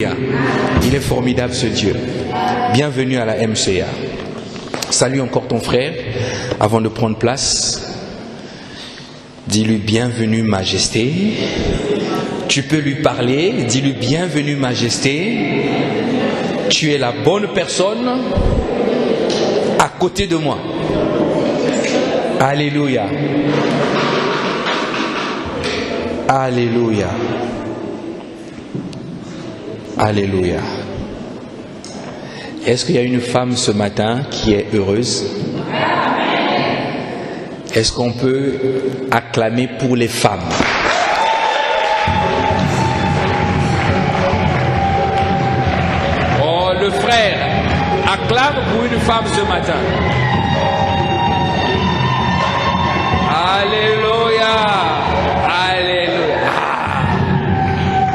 Il est formidable ce Dieu. Bienvenue à la MCA. Salue encore ton frère avant de prendre place. Dis-lui bienvenue Majesté. Tu peux lui parler. Dis-lui bienvenue Majesté. Tu es la bonne personne à côté de moi. Alléluia. Alléluia. Alléluia. Est-ce qu'il y a une femme ce matin qui est heureuse? Est-ce qu'on peut acclamer pour les femmes? Oh, le frère acclame pour une femme ce matin. Alléluia.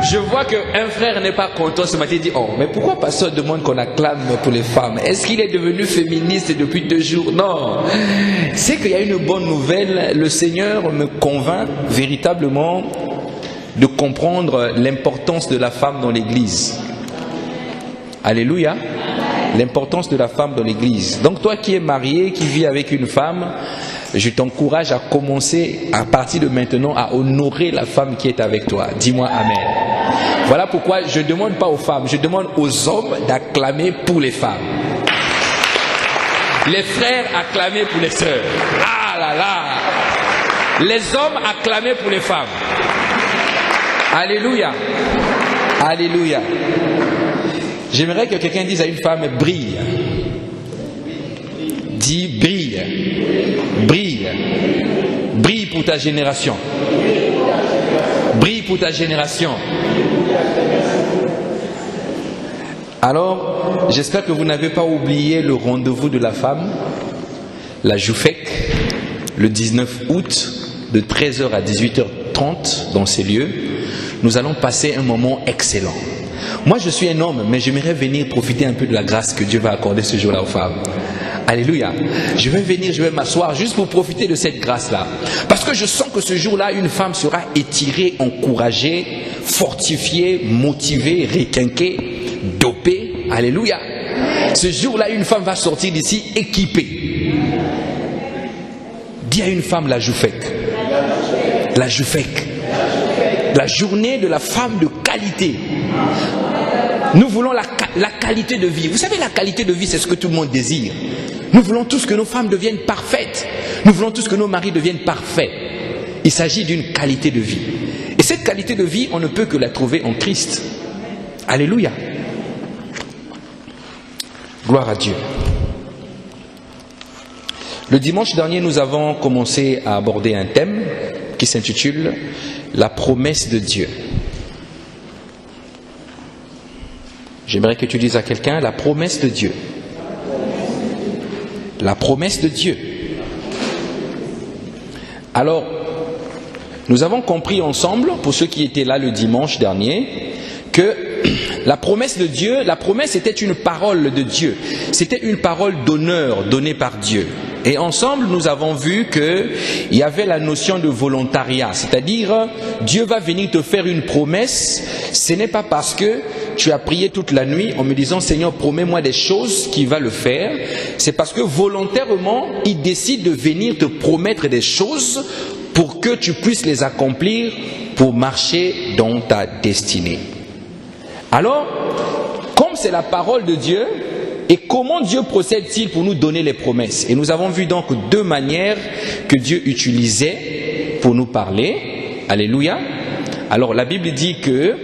Je vois qu'un frère n'est pas content ce matin. Il dit, oh, mais pourquoi pasteur demande qu'on acclame pour les femmes? Est-ce qu'il est devenu féministe depuis 2 jours? Non. C'est qu'il y a une bonne nouvelle. Le Seigneur me convainc véritablement de comprendre l'importance de la femme dans l'église. Alléluia. L'importance de la femme dans l'église. Donc toi qui es marié, qui vis avec une femme, je t'encourage à commencer à partir de maintenant à honorer la femme qui est avec toi. Dis-moi Amen. Voilà pourquoi je ne demande pas aux femmes, je demande aux hommes d'acclamer pour les femmes. Les frères acclamer pour les sœurs. Ah là là. Les hommes acclamer pour les femmes. Alléluia. Alléluia. J'aimerais que quelqu'un dise à une femme brille. Dis brille. Brille. Brille pour ta génération. Brille pour ta génération. Alors, j'espère que vous n'avez pas oublié le rendez-vous de la femme, la Joufek, le 19 août, de 13h à 18h30 dans ces lieux. Nous allons passer un moment excellent. Moi, je suis un homme, mais j'aimerais venir profiter un peu de la grâce que Dieu va accorder ce jour-là aux femmes. Alléluia. Je vais venir, je vais m'asseoir juste pour profiter de cette grâce-là. Parce que je sens que ce jour-là, une femme sera étirée, encouragée, fortifiée, motivée, requinquée, dopée. Alléluia. Ce jour-là, une femme va sortir d'ici équipée. Dis à une femme la Joufek. La Joufek. La journée de la femme de qualité. Nous voulons la qualité de vie. Vous savez, la qualité de vie, c'est ce que tout le monde désire. Nous voulons tous que nos femmes deviennent parfaites. Nous voulons tous que nos maris deviennent parfaits. Il s'agit d'une qualité de vie. Et cette qualité de vie, on ne peut que la trouver en Christ. Alléluia. Gloire à Dieu. Le dimanche dernier, nous avons commencé à aborder un thème qui s'intitule « La promesse de Dieu ». J'aimerais que tu dises à quelqu'un la promesse de Dieu. La promesse de Dieu. Alors, nous avons compris ensemble, pour ceux qui étaient là le dimanche dernier, que la promesse de Dieu, la promesse était une parole de Dieu. C'était une parole d'honneur donnée par Dieu. Et ensemble, nous avons vu qu'il y avait la notion de volontariat. C'est-à-dire, Dieu va venir te faire une promesse. Ce n'est pas parce que tu as prié toute la nuit en me disant, Seigneur, promets-moi des choses qu'il va le faire. C'est parce que volontairement, il décide de venir te promettre des choses pour que tu puisses les accomplir pour marcher dans ta destinée. Alors, comme c'est la parole de Dieu, et comment Dieu procède-t-il pour nous donner les promesses? Et nous avons vu donc 2 manières que Dieu utilisait pour nous parler. Alléluia. Alors la Bible dit que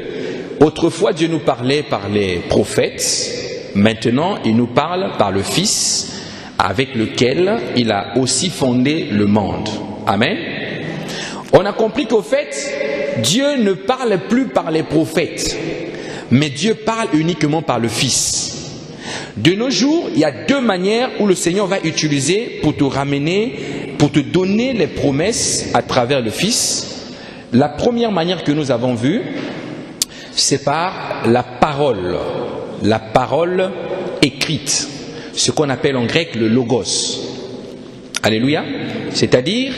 autrefois Dieu nous parlait par les prophètes. Maintenant il nous parle par le Fils avec lequel il a aussi fondé le monde. Amen. On a compris qu'au fait, Dieu ne parle plus par les prophètes, mais Dieu parle uniquement par le Fils. De nos jours, il y a 2 manières où le Seigneur va utiliser pour te ramener, pour te donner les promesses à travers le Fils. La première manière que nous avons vue, c'est par la parole écrite, ce qu'on appelle en grec le logos. Alléluia. C'est-à-dire,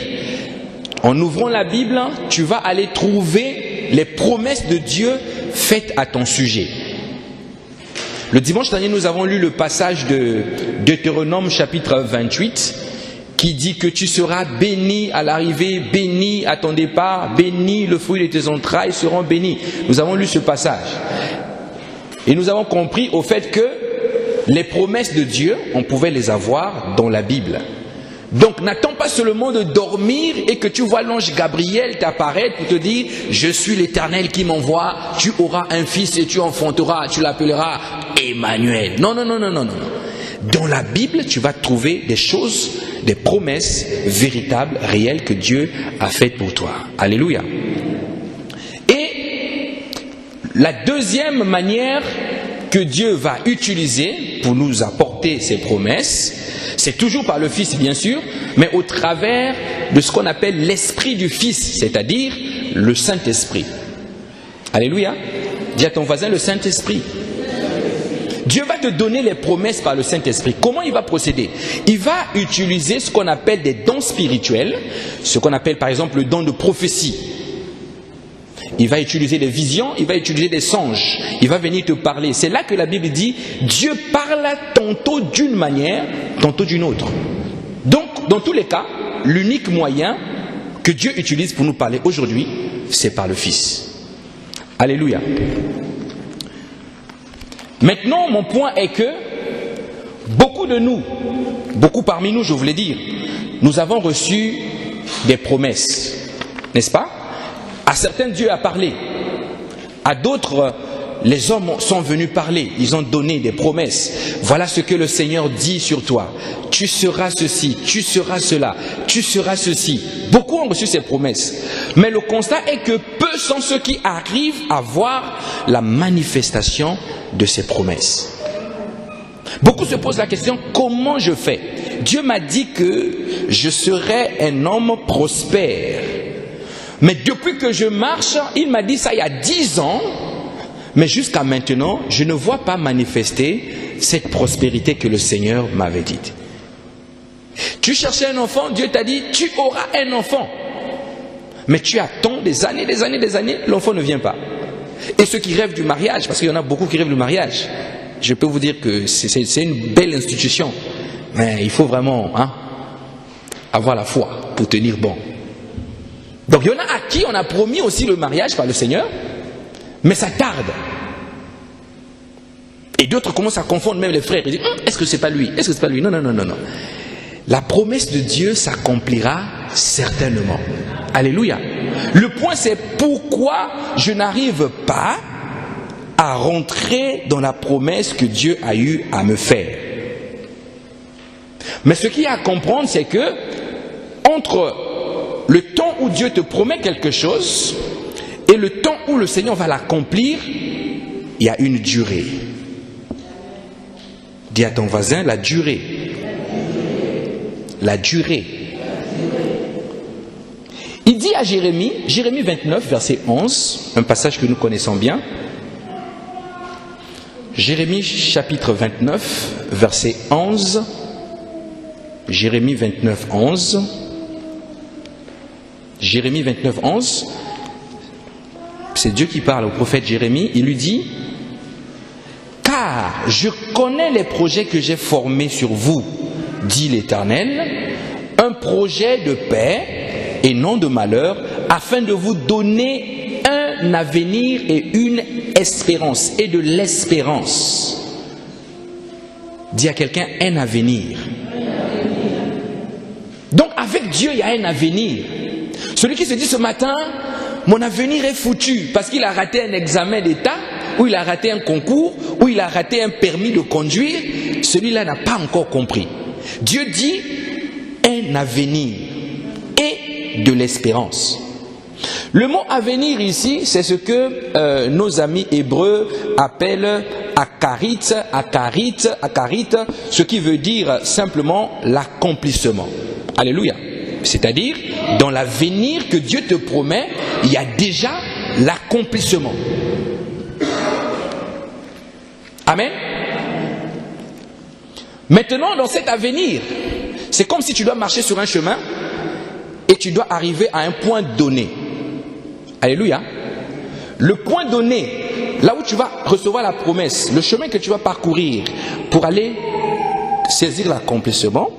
en ouvrant la Bible, tu vas aller trouver les promesses de Dieu faites à ton sujet. Le dimanche dernier, nous avons lu le passage de Deutéronome chapitre 28 qui dit que tu seras béni à l'arrivée, béni à ton départ, béni le fruit de tes entrailles seront bénis. Nous avons lu ce passage. Et nous avons compris au fait que les promesses de Dieu, on pouvait les avoir dans la Bible. Donc n'attends pas seulement de dormir et que tu vois l'ange Gabriel t'apparaître pour te dire « Je suis l'Éternel qui m'envoie, tu auras un fils et tu enfanteras, tu l'appelleras Emmanuel. » Non, non, non, non, non, non. Dans la Bible, tu vas trouver des choses, des promesses véritables, réelles que Dieu a faites pour toi. Alléluia. Et la deuxième manière que Dieu va utiliser pour nous apporter ses promesses, c'est toujours par le Fils bien sûr, mais au travers de ce qu'on appelle l'Esprit du Fils, c'est-à-dire le Saint-Esprit. Alléluia. Dis à ton voisin le Saint-Esprit. Dieu va te donner les promesses par le Saint-Esprit. Comment il va procéder? Il va utiliser ce qu'on appelle des dons spirituels, ce qu'on appelle par exemple le don de prophétie. Il va utiliser des visions, il va utiliser des songes, il va venir te parler. C'est là que la Bible dit, Dieu parle tantôt d'une manière, tantôt d'une autre. Donc, dans tous les cas, l'unique moyen que Dieu utilise pour nous parler aujourd'hui, c'est par le Fils. Alléluia. Maintenant, mon point est que beaucoup de nous, beaucoup parmi nous, je voulais dire, nous avons reçu des promesses, n'est-ce pas? À certains, Dieu a parlé. À d'autres, les hommes sont venus parler. Ils ont donné des promesses. Voilà ce que le Seigneur dit sur toi. Tu seras ceci, tu seras cela, tu seras ceci. Beaucoup ont reçu ces promesses. Mais le constat est que peu sont ceux qui arrivent à voir la manifestation de ces promesses. Beaucoup se posent la question, comment je fais? Dieu m'a dit que je serai un homme prospère. Mais depuis que je marche, il m'a dit ça il y a 10 ans, mais jusqu'à maintenant, je ne vois pas manifester cette prospérité que le Seigneur m'avait dite. Tu cherchais un enfant, Dieu t'a dit, tu auras un enfant. Mais tu attends des années, l'enfant ne vient pas. Et ceux qui rêvent du mariage, parce qu'il y en a beaucoup qui rêvent du mariage, je peux vous dire que c'est une belle institution, mais il faut vraiment avoir la foi pour tenir bon. Donc il y en a à qui on a promis aussi le mariage par le Seigneur, mais ça tarde. Et d'autres commencent à confondre même les frères. Ils disent, est-ce que c'est pas lui? Est-ce que c'est pas lui? Non, non, non, non, non. La promesse de Dieu s'accomplira certainement. Alléluia. Le point c'est pourquoi je n'arrive pas à rentrer dans la promesse que Dieu a eu à me faire. Mais ce qu'il y a à comprendre, c'est que entre le temps où Dieu te promet quelque chose et le temps où le Seigneur va l'accomplir, il y a une durée. Dis à ton voisin la durée. La durée. Il dit à Jérémie 29, verset 11, un passage que nous connaissons bien. Jérémie chapitre 29, verset 11. Jérémie 29, 11. Jérémie 29, 11. C'est Dieu qui parle au prophète Jérémie. Il lui dit, « Car je connais les projets que j'ai formés sur vous, dit l'Éternel, un projet de paix et non de malheur, afin de vous donner un avenir et une espérance, et de l'espérance. » Dis à quelqu'un, un avenir. Donc avec Dieu, il y a un avenir. Celui qui se dit ce matin, mon avenir est foutu parce qu'il a raté un examen d'État, ou il a raté un concours, ou il a raté un permis de conduire, celui-là n'a pas encore compris. Dieu dit un avenir et de l'espérance. Le mot avenir ici, c'est ce que nos amis hébreux appellent akarit, ce qui veut dire simplement l'accomplissement. Alléluia. C'est-à-dire, dans l'avenir que Dieu te promet, il y a déjà l'accomplissement. Amen. Maintenant, dans cet avenir, c'est comme si tu dois marcher sur un chemin et tu dois arriver à un point donné. Alléluia. Le point donné là où tu vas recevoir la promesse, le chemin que tu vas parcourir pour aller saisir l'accomplissement,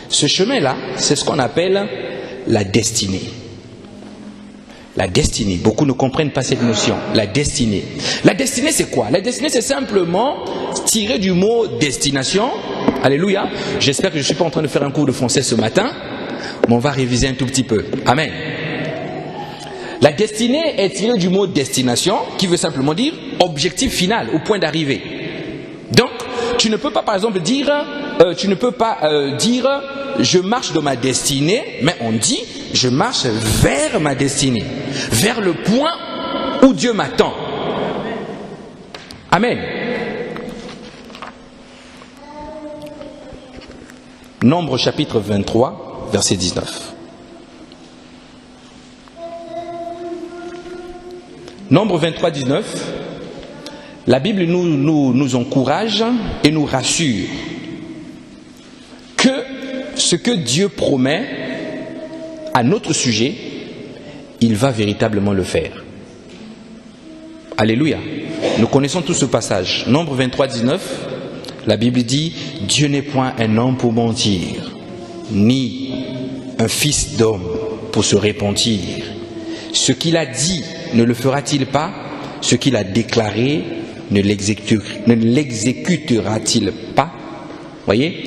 ce chemin-là, c'est ce qu'on appelle la destinée. La destinée, beaucoup ne comprennent pas cette notion. La destinée. La destinée, c'est quoi? La destinée, c'est simplement tiré du mot destination. Alléluia. J'espère que je ne suis pas en train de faire un cours de français ce matin, mais on va réviser un tout petit peu. Amen. La destinée est tirée du mot destination, qui veut simplement dire objectif final, au point d'arrivée. Donc, tu ne peux pas, par exemple, dire, je marche dans ma destinée, mais on dit, je marche vers ma destinée, vers le point où Dieu m'attend. Amen. Nombre chapitre 23, verset 19. Nombre 23, 19. La Bible nous encourage et nous rassure que ce que Dieu promet à notre sujet, il va véritablement le faire. Alléluia. Nous connaissons tout ce passage. Nombre 23, 19. La Bible dit, Dieu n'est point un homme pour mentir, ni un fils d'homme pour se repentir. Ce qu'il a dit, ne le fera-t-il pas? Ce qu'il a déclaré, ne l'exécutera-t-il pas? Voyez?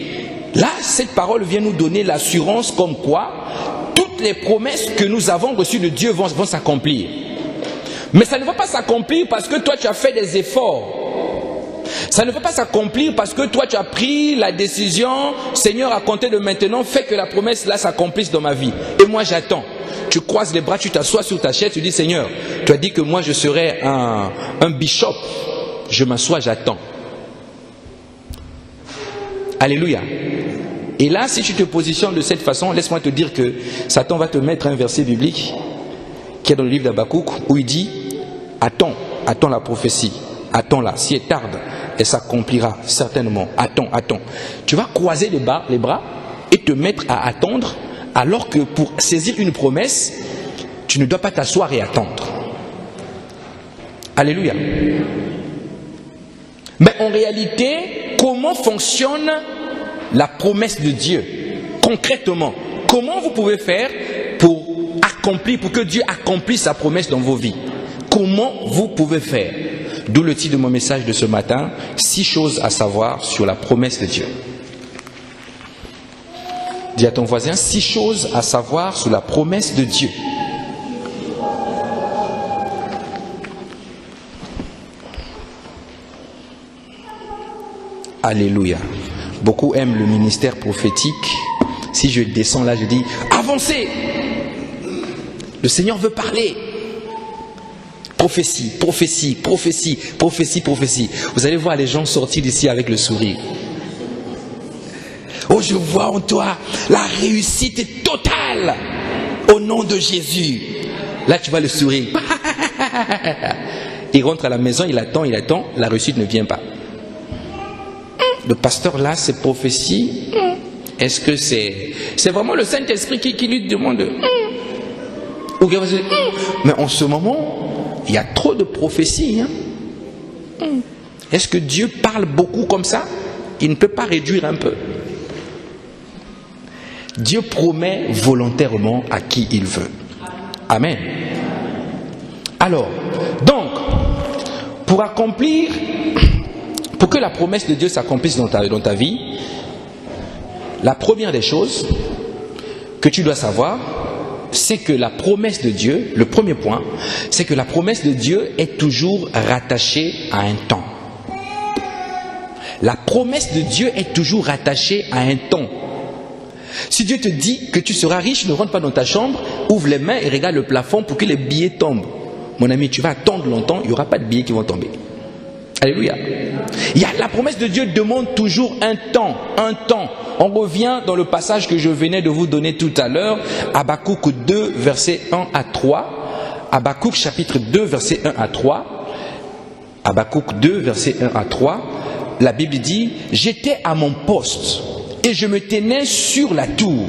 Là, cette parole vient nous donner l'assurance comme quoi toutes les promesses que nous avons reçues de Dieu vont s'accomplir. Mais ça ne va pas s'accomplir parce que toi tu as fait des efforts. Ça ne va pas s'accomplir parce que toi tu as pris la décision, Seigneur, à compter de maintenant, fais que la promesse là s'accomplisse dans ma vie. Et moi j'attends. Tu croises les bras, tu t'assois sur ta chaise, tu dis, Seigneur, tu as dit que moi je serai un bishop. Je m'assois, j'attends. Alléluia. Et là, si tu te positionnes de cette façon, laisse-moi te dire que Satan va te mettre un verset biblique qui est dans le livre d'Habakkuk où il dit, attends la prophétie, attends-la, si elle tarde, elle s'accomplira certainement, attends. Tu vas croiser les bras et te mettre à attendre, alors que pour saisir une promesse, tu ne dois pas t'asseoir et attendre. Alléluia. Mais en réalité, comment fonctionne la promesse de Dieu? Concrètement, comment vous pouvez faire pour que Dieu accomplisse sa promesse dans vos vies? Comment vous pouvez faire? D'où le titre de mon message de ce matin, 6 choses à savoir sur la promesse de Dieu. Dis à ton voisin, 6 choses à savoir sur la promesse de Dieu. Alléluia. Beaucoup aiment le ministère prophétique. Si je descends là, je dis, avancez. Le Seigneur veut parler. Prophétie. Vous allez voir les gens sortir d'ici avec le sourire. Oh, je vois en toi la réussite totale au nom de Jésus. Là, tu vois le sourire. Il rentre à la maison, il attend, la réussite ne vient pas. Le pasteur là, c'est prophétie. Est-ce que c'est vraiment le Saint-Esprit qui lui demande? Mais en ce moment, il y a trop de prophéties. Est-ce que Dieu parle beaucoup comme ça? Il ne peut pas réduire un peu. Dieu promet volontairement à qui il veut. Amen. Alors, donc, pour que la promesse de Dieu s'accomplisse dans ta vie, la première des choses que tu dois savoir, c'est que la promesse de Dieu, le premier point, c'est que la promesse de Dieu est toujours rattachée à un temps. La promesse de Dieu est toujours rattachée à un temps. Si Dieu te dit que tu seras riche, ne rentre pas dans ta chambre, ouvre les mains et regarde le plafond pour que les billets tombent. Mon ami, tu vas attendre longtemps, il n'y aura pas de billets qui vont tomber. Alléluia. La promesse de Dieu demande toujours un temps. On revient dans le passage que je venais de vous donner tout à l'heure, Habakkuk 2, versets 1 à 3. Habakkuk chapitre 2, versets 1 à 3. Habakkuk 2, versets 1 à 3. La Bible dit, j'étais à mon poste et je me tenais sur la tour.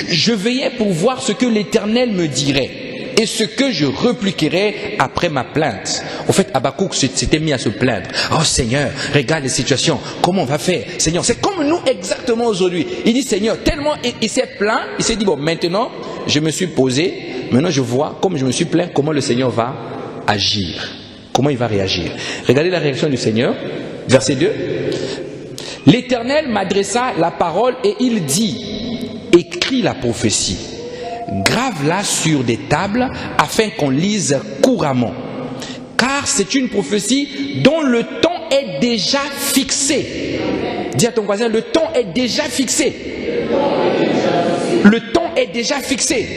Je veillais pour voir ce que l'Éternel me dirait. et ce que je repliquerai après ma plainte. Au fait, Habakkuk s'était mis à se plaindre. Oh Seigneur, regarde les situations, comment on va faire? Seigneur, c'est comme nous exactement aujourd'hui. Il dit Seigneur, tellement il s'est plaint, il s'est dit bon, maintenant je me suis posé, maintenant je vois, comme je me suis plaint, comment le Seigneur va agir, comment il va réagir. Regardez la réaction du Seigneur, verset 2. L'Éternel m'adressa la parole et il dit, écris la prophétie, grave-la sur des tables afin qu'on lise couramment. Car c'est une prophétie dont le temps est déjà fixé. Dis à ton voisin, le temps est déjà fixé. Le temps est déjà fixé.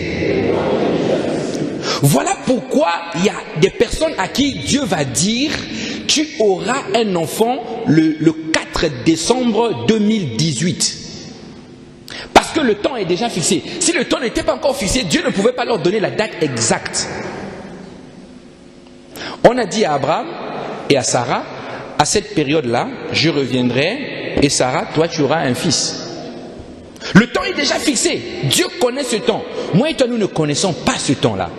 Voilà pourquoi il y a des personnes à qui Dieu va dire, tu auras un enfant le 4 décembre 2018. Parce que le temps est déjà fixé. Si le temps n'était pas encore fixé, Dieu ne pouvait pas leur donner la date exacte. On a dit à Abraham et à Sarah, à cette période-là, je reviendrai et Sarah, toi tu auras un fils. Le temps est déjà fixé. Dieu connaît ce temps. Moi et toi, nous ne connaissons pas ce temps-là.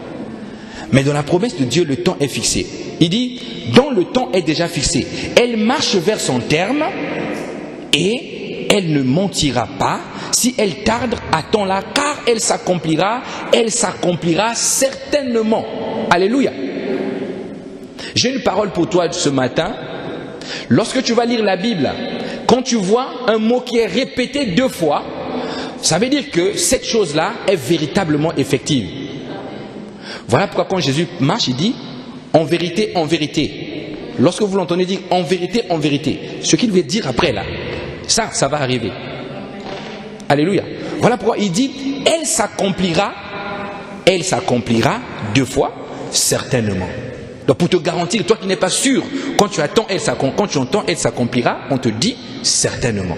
Mais dans la promesse de Dieu, le temps est fixé. Il dit, dont le temps est déjà fixé. Elle marche vers son terme et elle ne mentira pas. Si elle tarde, attends-la, car elle s'accomplira certainement. Alléluia. J'ai une parole pour toi ce matin. Lorsque tu vas lire la Bible, quand tu vois un mot qui est répété 2 fois, ça veut dire que cette chose-là est véritablement effective. Voilà pourquoi quand Jésus marche, il dit en vérité, lorsque vous l'entendez dire en vérité, ce qu'il veut dire après là, ça va arriver. Alléluia. Voilà pourquoi il dit elle s'accomplira 2 fois, certainement. Donc pour te garantir, toi qui n'es pas sûr, quand tu entends elle s'accomplira, on te dit certainement.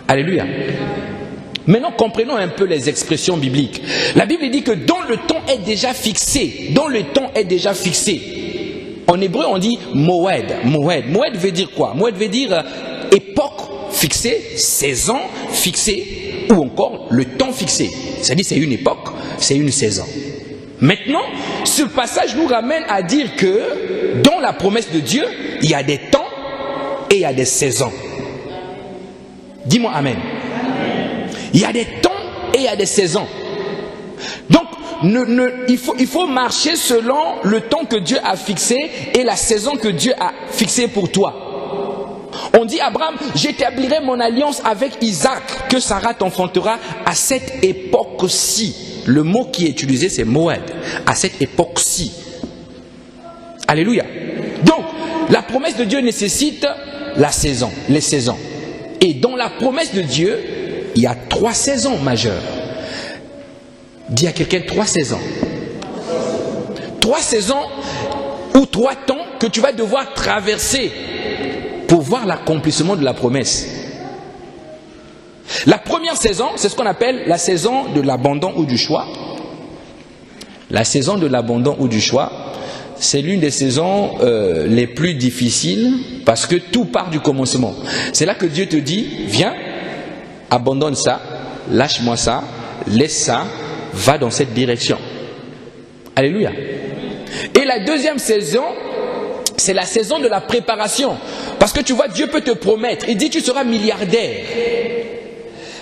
Alléluia. Maintenant, comprenons un peu les expressions bibliques. La Bible dit que dont le temps est déjà fixé. En hébreu, on dit moed. Moed veut dire quoi? Moed veut dire époque fixée, saison fixée, ou encore le temps fixé. C'est-à-dire c'est une époque, c'est une saison. Maintenant, ce passage nous ramène à dire que dans la promesse de Dieu, il y a des temps et il y a des saisons. Dis-moi amen. Il y a des temps et il y a des saisons. Donc, il faut marcher selon le temps que Dieu a fixé et la saison que Dieu a fixée pour toi. On dit à Abraham, j'établirai mon alliance avec Isaac, que Sarah t'enfantera à cette époque-ci. Le mot qui est utilisé, c'est Moed, à cette époque-ci. Alléluia. Donc, la promesse de Dieu nécessite les saisons. Et dans la promesse de Dieu, il y a 3 saisons majeures. Dis à quelqu'un 3 saisons. 3 saisons ou 3 temps que tu vas devoir traverser pour voir l'accomplissement de la promesse. La première saison, c'est ce qu'on appelle la saison de l'abandon ou du choix. La saison de l'abandon ou du choix, c'est l'une des saisons les plus difficiles parce que tout part du commencement. C'est là que Dieu te dit, viens, abandonne ça, lâche-moi ça, laisse ça, va dans cette direction. Alléluia. Et la deuxième saison, c'est la saison de la préparation. Parce que tu vois, Dieu peut te promettre, il dit tu seras milliardaire.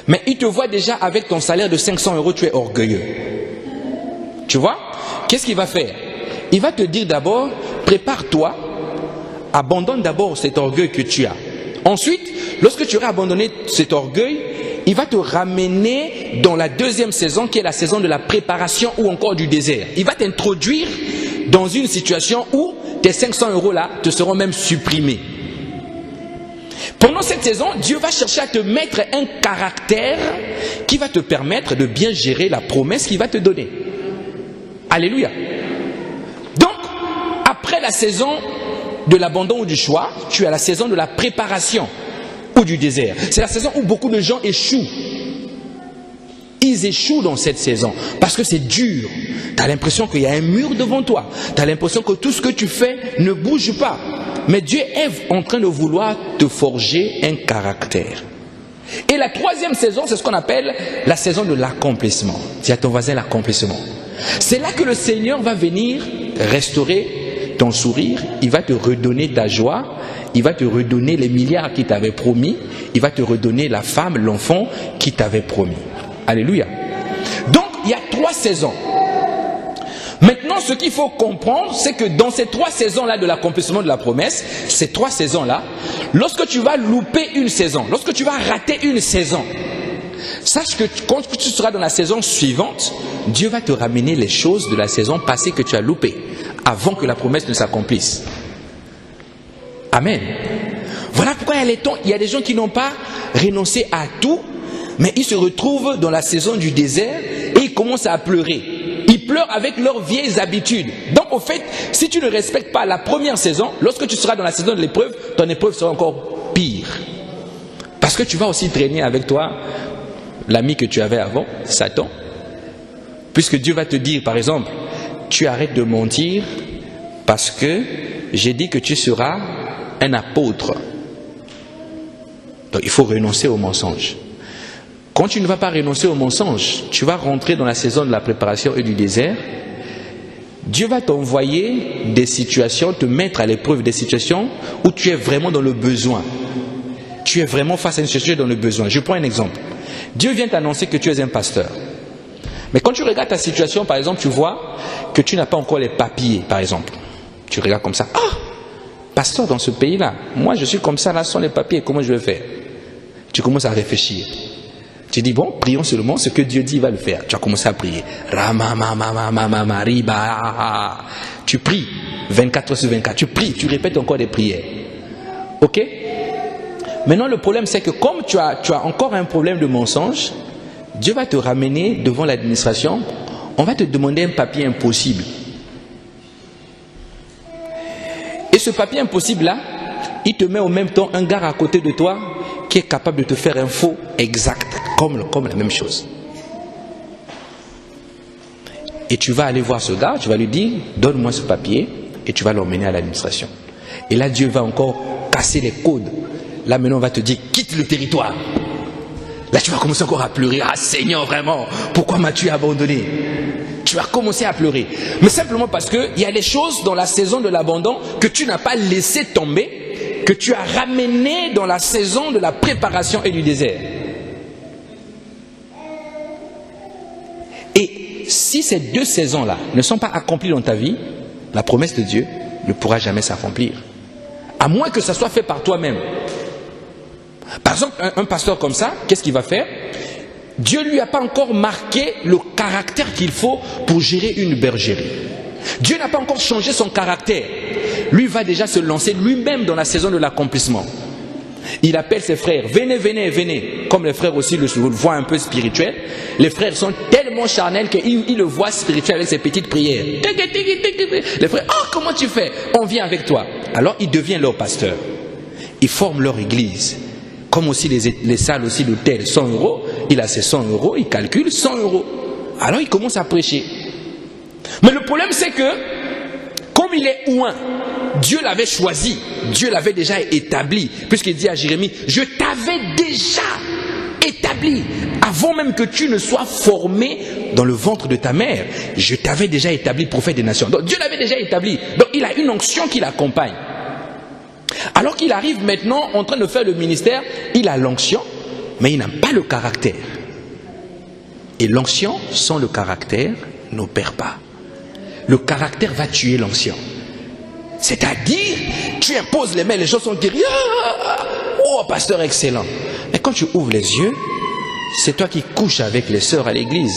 Mais il te voit déjà avec ton salaire de 500 €, tu es orgueilleux. Tu vois? Qu'est-ce qu'il va faire? Il va te dire d'abord, prépare-toi, abandonne d'abord cet orgueil que tu as. Ensuite, lorsque tu auras abandonné cet orgueil, il va te ramener dans la deuxième saison qui est la saison de la préparation ou encore du désert. Il va t'introduire dans une situation où tes 500 € là te seront même supprimés. Pendant cette saison, Dieu va chercher à te mettre un caractère qui va te permettre de bien gérer la promesse qu'il va te donner. Alléluia. Donc, après la saison de l'abandon ou du choix, tu as la saison de la préparation ou du désert. C'est la saison où beaucoup de gens échouent. Ils échouent dans cette saison parce que c'est dur. Tu as l'impression qu'il y a un mur devant toi. Tu as l'impression que tout ce que tu fais ne bouge pas. Mais Dieu est en train de vouloir te forger un caractère. Et la troisième saison, c'est ce qu'on appelle la saison de l'accomplissement. Dis à ton voisin l'accomplissement. C'est là que le Seigneur va venir restaurer ton sourire, il va te redonner ta joie, il va te redonner les milliards qu'il t'avait promis, il va te redonner la femme, l'enfant qu'il t'avait promis. Alléluia. Donc, il y a 3 saisons. Maintenant, ce qu'il faut comprendre, c'est que dans ces 3 saisons-là de l'accomplissement de la promesse, ces 3 saisons-là, lorsque tu vas louper une saison, lorsque tu vas rater une saison, sache que quand tu seras dans la saison suivante, Dieu va te ramener les choses de la saison passée que tu as loupées, avant que la promesse ne s'accomplisse. Amen. Voilà pourquoi il y a des gens qui n'ont pas renoncé à tout, mais ils se retrouvent dans la saison du désert et ils commencent à pleurer. Ils pleurent avec leurs vieilles habitudes. Donc au fait, si tu ne respectes pas la première saison, lorsque tu seras dans la saison de l'épreuve, ton épreuve sera encore pire. Parce que tu vas aussi traîner avec toi l'ami que tu avais avant, Satan. Puisque Dieu va te dire, par exemple, tu arrêtes de mentir parce que j'ai dit que tu seras un apôtre. Donc il faut renoncer au mensonge. Quand tu ne vas pas renoncer au mensonge, tu vas rentrer dans la saison de la préparation et du désert. Dieu va t'envoyer des situations, te mettre à l'épreuve des situations où tu es vraiment dans le besoin. Tu es vraiment face à une situation dans le besoin. Je prends un exemple. Dieu vient t'annoncer que tu es un pasteur. Mais quand tu regardes ta situation, par exemple, tu vois que tu n'as pas encore les papiers, par exemple. Tu regardes comme ça. Ah, pasteur dans ce pays-là, moi je suis comme ça, là, sans les papiers, comment je vais faire? Tu commences à réfléchir. Tu dis, bon, prions seulement, ce que Dieu dit, il va le faire. Tu as commencé à prier. Tu pries 24 heures sur 24. Tu pries, tu répètes encore des prières. Ok? Maintenant, le problème, c'est que comme tu as encore un problème de mensonge, Dieu va te ramener devant l'administration. On va te demander un papier impossible. Et ce papier impossible-là, il te met en même temps un gars à côté de toi qui est capable de te faire un faux exact, comme la même chose. Et tu vas aller voir ce gars, tu vas lui dire, donne-moi ce papier, et tu vas l'emmener à l'administration. Et là, Dieu va encore casser les codes. Là, maintenant, on va te dire, quitte le territoire. Là, tu vas commencer encore à pleurer. Ah, Seigneur, vraiment, pourquoi m'as-tu abandonné? Tu vas commencer à pleurer. Mais simplement parce qu'il y a des choses dans la saison de l'abandon que tu n'as pas laissé tomber, que tu as ramené dans la saison de la préparation et du désert. Et si ces 2 saisons-là ne sont pas accomplies dans ta vie, la promesse de Dieu ne pourra jamais s'accomplir. À moins que ça soit fait par toi-même. Par exemple, un pasteur comme ça, qu'est-ce qu'il va faire? Dieu ne lui a pas encore marqué le caractère qu'il faut pour gérer une bergerie. Dieu n'a pas encore changé son caractère. Lui va déjà se lancer lui-même dans la saison de l'accomplissement. Il appelle ses frères, venez, venez, venez. Comme les frères aussi le voient un peu spirituel, les frères sont tellement charnels qu'ils le voient spirituel avec ses petites prières. Les frères, oh, comment tu fais? On vient avec toi. Alors il devient leur pasteur. Ils forment leur église. Comme aussi les salles aussi d'hôtel, 100 €, il a ses 100 €, il calcule 100 €. Alors il commence à prêcher. Mais le problème c'est que, comme il est ouin, Dieu l'avait choisi, Dieu l'avait déjà établi, puisqu'il dit à Jérémie, je t'avais déjà établi, avant même que tu ne sois formé dans le ventre de ta mère, je t'avais déjà établi prophète des nations. Donc Dieu l'avait déjà établi, donc il a une onction qui l'accompagne. Alors qu'il arrive maintenant en train de faire le ministère, il a l'onction, mais il n'a pas le caractère. Et l'onction sans le caractère n'opère pas. Le caractère va tuer l'onction. C'est-à-dire, tu imposes les mains, les gens sont guéris. Oh, pasteur excellent. Mais quand tu ouvres les yeux, c'est toi qui couches avec les sœurs à l'église.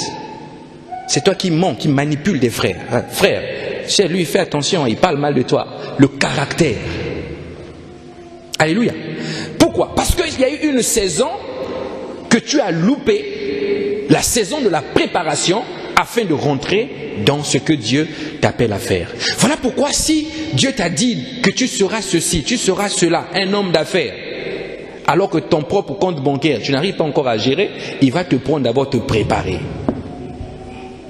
C'est toi qui mens, qui manipule des frères. Frère, chez lui, fais attention, il parle mal de toi. Le caractère. Alléluia. Pourquoi? Parce qu'il y a eu une saison que tu as loupé, la saison de la préparation, afin de rentrer dans ce que Dieu t'appelle à faire. Voilà pourquoi si Dieu t'a dit que tu seras ceci, tu seras cela, un homme d'affaires, alors que ton propre compte bancaire, tu n'arrives pas encore à gérer, il va te prendre d'abord te préparer.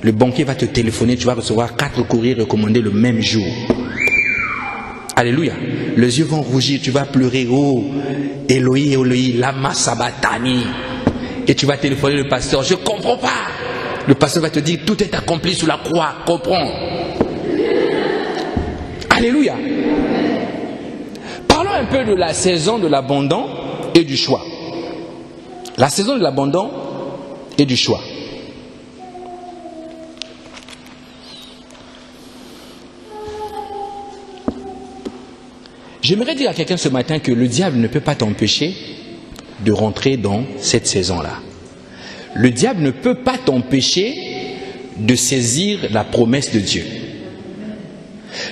Le banquier va te téléphoner, tu vas recevoir 4 courriers recommandés le même jour. Alléluia. Les yeux vont rougir, tu vas pleurer. Oh, Eloï, Eloï, lama sabatani. Et tu vas téléphoner le pasteur. Je ne comprends pas. Le pasteur va te dire, tout est accompli sous la croix, comprends. Alléluia. Parlons un peu de la saison de l'abandon et du choix. La saison de l'abandon et du choix. J'aimerais dire à quelqu'un ce matin que le diable ne peut pas t'empêcher de rentrer dans cette saison-là. Le diable ne peut pas t'empêcher de saisir la promesse de Dieu.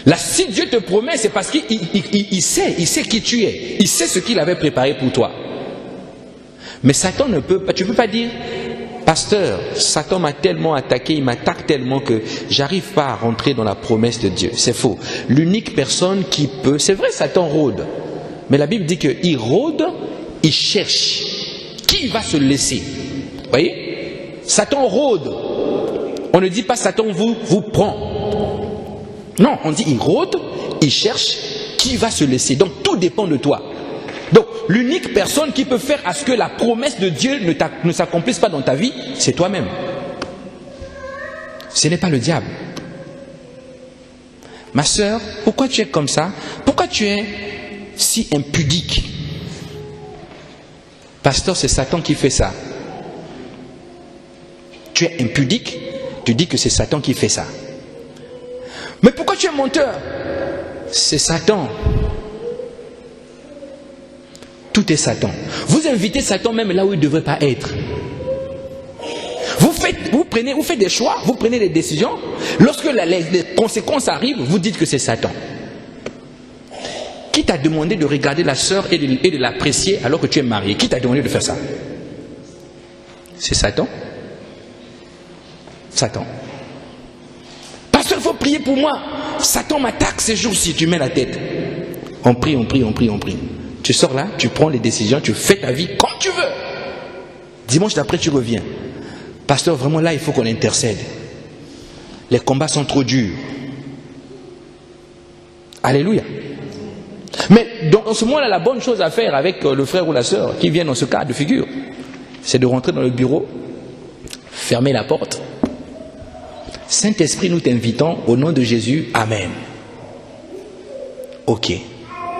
Là, si Dieu te promet, c'est parce qu'il sait qui tu es. Il sait ce qu'il avait préparé pour toi. Mais Satan ne peut pas, tu ne peux pas dire, pasteur, Satan m'a tellement attaqué, il m'attaque tellement que j'arrive pas à rentrer dans la promesse de Dieu. C'est faux. L'unique personne qui peut, c'est vrai, Satan rôde. Mais la Bible dit qu'il rôde, il cherche. Qui va se laisser? Vous voyez? Satan rôde. On ne dit pas Satan vous prend. Non, on dit il rôde, il cherche. Qui va se laisser? Donc tout dépend de toi. Donc l'unique personne qui peut faire à ce que la promesse de Dieu ne s'accomplisse pas dans ta vie, c'est toi-même. Ce n'est pas le diable. Ma sœur, pourquoi tu es comme ça? Pourquoi tu es si impudique? Pasteur, c'est Satan qui fait ça. Tu es impudique, tu dis que c'est Satan qui fait ça. Mais pourquoi tu es menteur? C'est Satan. Tout est Satan. Vous invitez Satan même là où il ne devrait pas être. Vous faites des choix, vous prenez des décisions. Lorsque les conséquences arrivent, vous dites que c'est Satan. Qui t'a demandé de regarder la sœur et de l'apprécier alors que tu es marié? Qui t'a demandé de faire ça? C'est Satan. Satan. Pasteur, il faut prier pour moi. Satan m'attaque ces jours-ci, tu mets la tête. On prie, on prie, on prie, on prie. Tu sors là, tu prends les décisions, tu fais ta vie comme tu veux. Dimanche d'après, tu reviens. Pasteur, vraiment là, il faut qu'on intercède. Les combats sont trop durs. Alléluia. Mais dans ce moment-là, la bonne chose à faire avec le frère ou la sœur qui vient dans ce cas de figure, c'est de rentrer dans le bureau, fermer la porte. Saint-Esprit, nous t'invitons au nom de Jésus. Amen. Ok.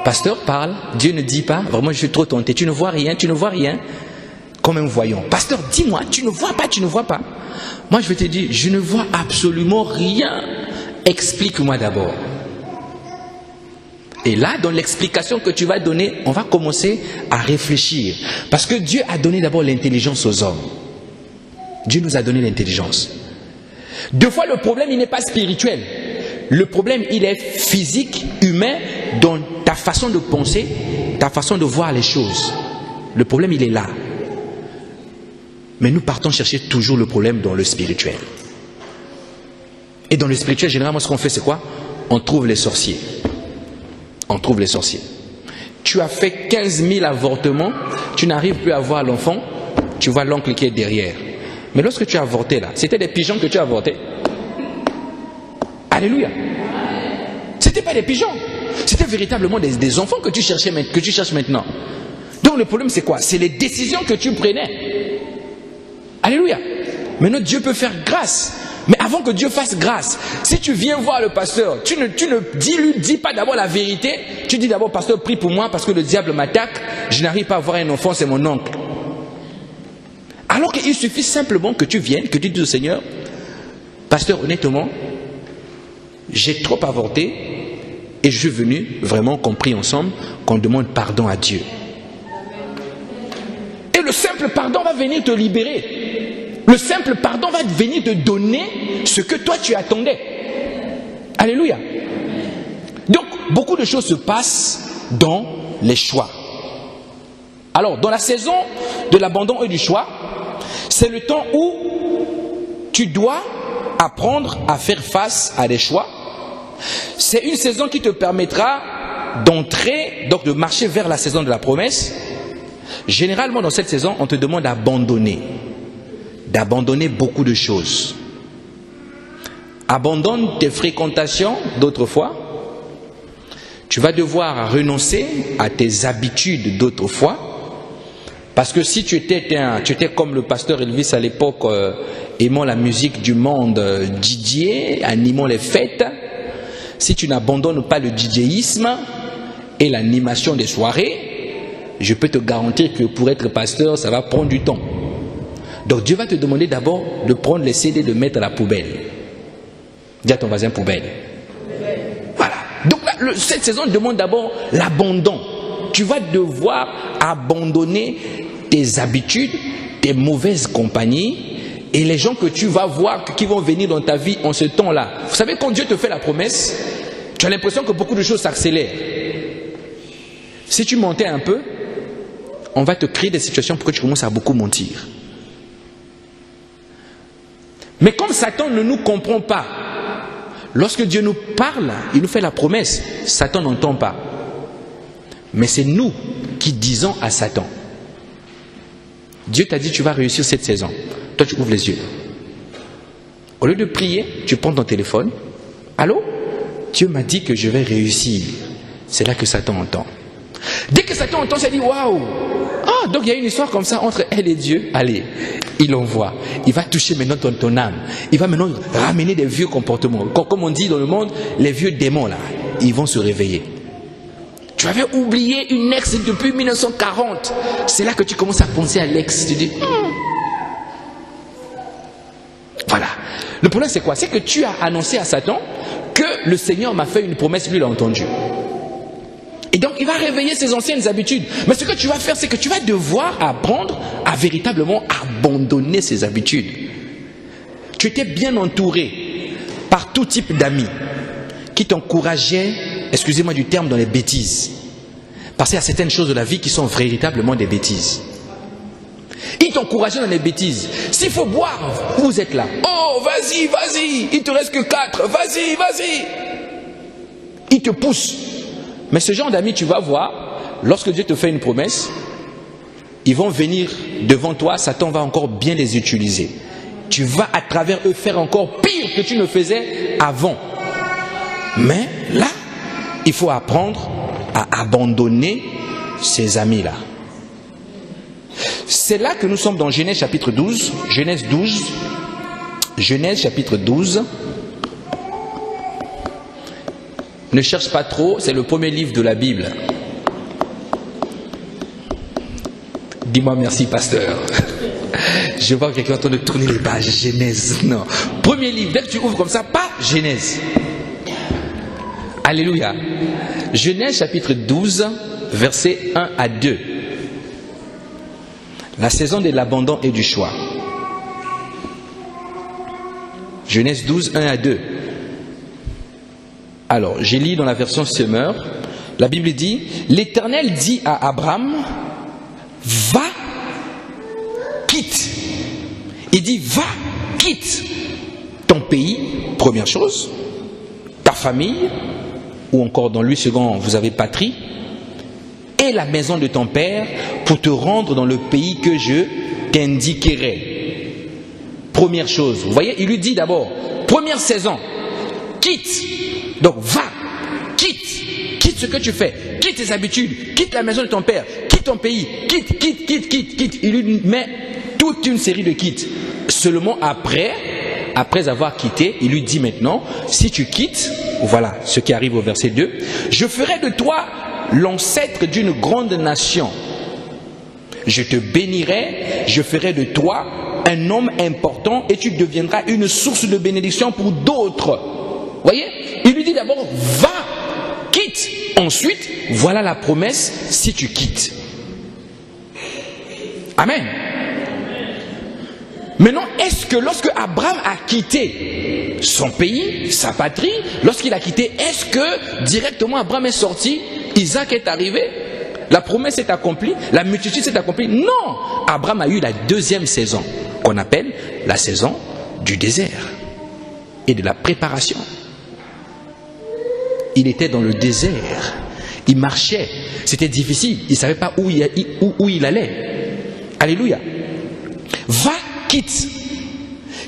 Pasteur parle, Dieu ne dit pas, vraiment je suis trop tenté, tu ne vois rien, comme un voyant. Pasteur, dis-moi, tu ne vois pas. Moi je vais te dire, je ne vois absolument rien. Explique-moi d'abord. Et là, dans l'explication que tu vas donner, on va commencer à réfléchir. Parce que Dieu a donné d'abord l'intelligence aux hommes. Dieu nous a donné l'intelligence. Deux fois, le problème, il n'est pas spirituel. Le problème, il est physique, humain, dans ta façon de penser, ta façon de voir les choses. Le problème, il est là. Mais nous partons chercher toujours le problème dans le spirituel. Et dans le spirituel, généralement, ce qu'on fait, c'est quoi? On trouve les sorciers. On trouve les sorciers. Tu as fait 15 000 avortements, tu n'arrives plus à voir l'enfant, tu vois l'oncle qui est derrière. Mais lorsque tu as avorté là, c'était des pigeons que tu as avortés. Alléluia. C'était pas des pigeons. C'était véritablement des enfants que tu cherches maintenant. Donc le problème c'est quoi? C'est les décisions que tu prenais. Alléluia. Maintenant Dieu peut faire grâce. Mais avant que Dieu fasse grâce, si tu viens voir le pasteur, tu ne lui dis pas d'abord la vérité. Tu dis d'abord, pasteur, prie pour moi parce que le diable m'attaque. Je n'arrive pas à avoir un enfant, c'est mon oncle. Alors qu'il suffit simplement que tu viennes, que tu dises au Seigneur, pasteur, honnêtement, j'ai trop avorté et je suis venu vraiment qu'on prie ensemble, qu'on demande pardon à Dieu. Et le simple pardon va venir te libérer. Le simple pardon va venir te donner ce que toi tu attendais. Alléluia. Donc, beaucoup de choses se passent dans les choix. Alors, dans la saison de l'abandon et du choix, c'est le temps où tu dois apprendre à faire face à des choix. C'est une saison qui te permettra d'entrer, donc de marcher vers la saison de la promesse. Généralement, dans cette saison, on te demande d'abandonner beaucoup de choses. Abandonne tes fréquentations d'autrefois. Tu vas devoir renoncer à tes habitudes d'autrefois. Parce que si tu étais comme le pasteur Elvis à l'époque, aimons la musique du monde DJ, animons les fêtes, si tu n'abandonnes pas le DJisme et l'animation des soirées, je peux te garantir que pour être pasteur, ça va prendre du temps. Donc Dieu va te demander d'abord de prendre les CD, de mettre à la poubelle. Dis à ton voisin poubelle. Voilà. Donc là, cette saison demande d'abord l'abandon. Tu vas devoir abandonner tes habitudes, tes mauvaises compagnies et les gens que tu vas voir qui vont venir dans ta vie en ce temps-là. Vous savez, quand Dieu te fait la promesse, tu as l'impression que beaucoup de choses s'accélèrent. Si tu mentais un peu, on va te créer des situations pour que tu commences à beaucoup mentir. Mais comme Satan ne nous comprend pas, lorsque Dieu nous parle, il nous fait la promesse, Satan n'entend pas. Mais c'est nous qui disons à Satan, Dieu t'a dit tu vas réussir cette saison. Toi tu ouvres les yeux. Au lieu de prier, tu prends ton téléphone. Allô? Dieu m'a dit que je vais réussir. C'est là que Satan entend. Dès que Satan entend, ça dit waouh! Ah, donc il y a une histoire comme ça entre elle et Dieu. Allez, il envoie. Il va toucher maintenant ton âme. Il va maintenant ramener des vieux comportements. Comme on dit dans le monde, les vieux démons là, ils vont se réveiller. Tu avais oublié une ex depuis 1940. C'est là que tu commences à penser à l'ex. Tu dis, Voilà. Le problème c'est quoi? C'est que tu as annoncé à Satan que le Seigneur m'a fait une promesse, lui l'a entendu. Et donc il va réveiller ses anciennes habitudes. Mais ce que tu vas faire, c'est que tu vas devoir apprendre à véritablement abandonner ses habitudes. Tu étais bien entouré par tout type d'amis qui t'encourageaient, excusez-moi du terme, dans les bêtises. Parce qu'il y a certaines choses de la vie qui sont véritablement des bêtises. Ils t'encourageaient dans les bêtises. S'il faut boire, vous êtes là. Oh, vas-y, vas-y, il te reste que 4, vas-y, vas-y. Ils te poussent. Mais ce genre d'amis, tu vas voir, lorsque Dieu te fait une promesse, ils vont venir devant toi, Satan va encore bien les utiliser. Tu vas à travers eux faire encore pire que tu ne faisais avant. Mais là, il faut apprendre à abandonner ces amis-là. C'est là que nous sommes dans Genèse chapitre 12. Genèse 12. Genèse chapitre 12. Ne cherche pas trop, c'est le premier livre de la Bible. Dis-moi merci, pasteur. Je vois que quelqu'un est en train de tourner les pages. Genèse, non. Premier livre, dès que tu ouvres comme ça, pas Genèse. Alléluia. Genèse chapitre 12, versets 1 à 2. La saison de l'abandon et du choix. Genèse 12, 1 à 2. Alors, j'ai lu dans la version Semeur, la Bible dit, l'Éternel dit à Abraham, va, quitte. Il dit, va, quitte ton pays, première chose, ta famille, ou encore dans lui second, vous avez patrie, et la maison de ton père, pour te rendre dans le pays que je t'indiquerai. Première chose, vous voyez, il lui dit d'abord, première saison, quitte. Donc va, quitte ce que tu fais, quitte tes habitudes, quitte la maison de ton père, quitte ton pays, quitte. Il lui met toute une série de quittes. Seulement après avoir quitté, il lui dit maintenant, si tu quittes, voilà ce qui arrive au verset 2, je ferai de toi l'ancêtre d'une grande nation. Je te bénirai, je ferai de toi un homme important et tu deviendras une source de bénédiction pour d'autres. Voyez, il lui dit d'abord, va, quitte. Ensuite, voilà la promesse, si tu quittes. Amen. Maintenant, est-ce que lorsque Abraham a quitté son pays, sa patrie, lorsqu'il a quitté, est-ce que directement Abraham est sorti, Isaac est arrivé, la promesse est accomplie, la multitude s'est accomplie? Non, Abraham a eu la deuxième saison, qu'on appelle la saison du désert et de la préparation. Il était dans le désert, il marchait, c'était difficile, il ne savait pas où il allait. Alléluia. Va, quitte.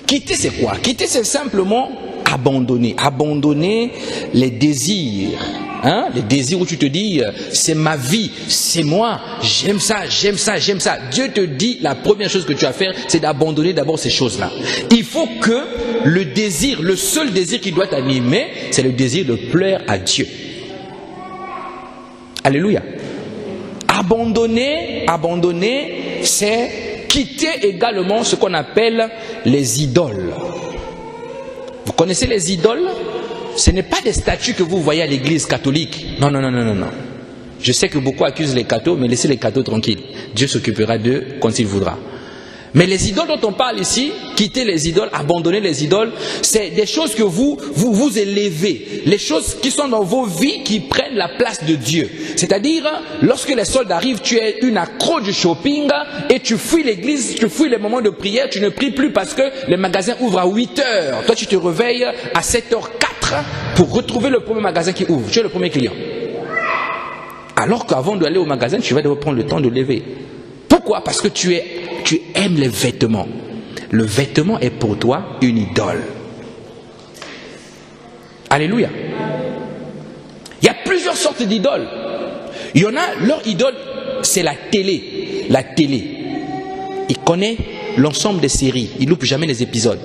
Quitter c'est quoi? Quitter c'est simplement abandonner les désirs, Les désirs où tu te dis, c'est ma vie, c'est moi, j'aime ça, j'aime ça, j'aime ça. Dieu te dit, la première chose que tu as à faire, c'est d'abandonner d'abord ces choses-là. Il faut que le désir, le seul désir qui doit t'animer, c'est le désir de plaire à Dieu. Alléluia. Abandonner, c'est quitter également ce qu'on appelle les idoles. Vous connaissez les idoles? Ce n'est pas des statues que vous voyez à l'église catholique. Non. Je sais que beaucoup accusent les cathos, mais laissez les cathos tranquilles. Dieu s'occupera d'eux quand il voudra. Mais les idoles dont on parle ici, quitter les idoles, abandonner les idoles, c'est des choses que vous élevez. Les choses qui sont dans vos vies qui prennent la place de Dieu. C'est-à-dire, lorsque les soldes arrivent, tu es une accro du shopping et tu fuis l'église, tu fuis les moments de prière, tu ne pries plus parce que les magasins ouvrent à 8 heures. Toi, tu te réveilles à 7h04 pour retrouver le premier magasin qui ouvre. Tu es le premier client. Alors qu'avant d'aller au magasin, tu vas devoir prendre le temps de lever. Pourquoi? Parce que tu aimes les vêtements. Le vêtement est pour toi une idole. Alléluia. Il y a plusieurs sortes d'idoles. Il y en a, leur idole, c'est la télé. La télé. Il connaît l'ensemble des séries. Il ne loupe jamais les épisodes.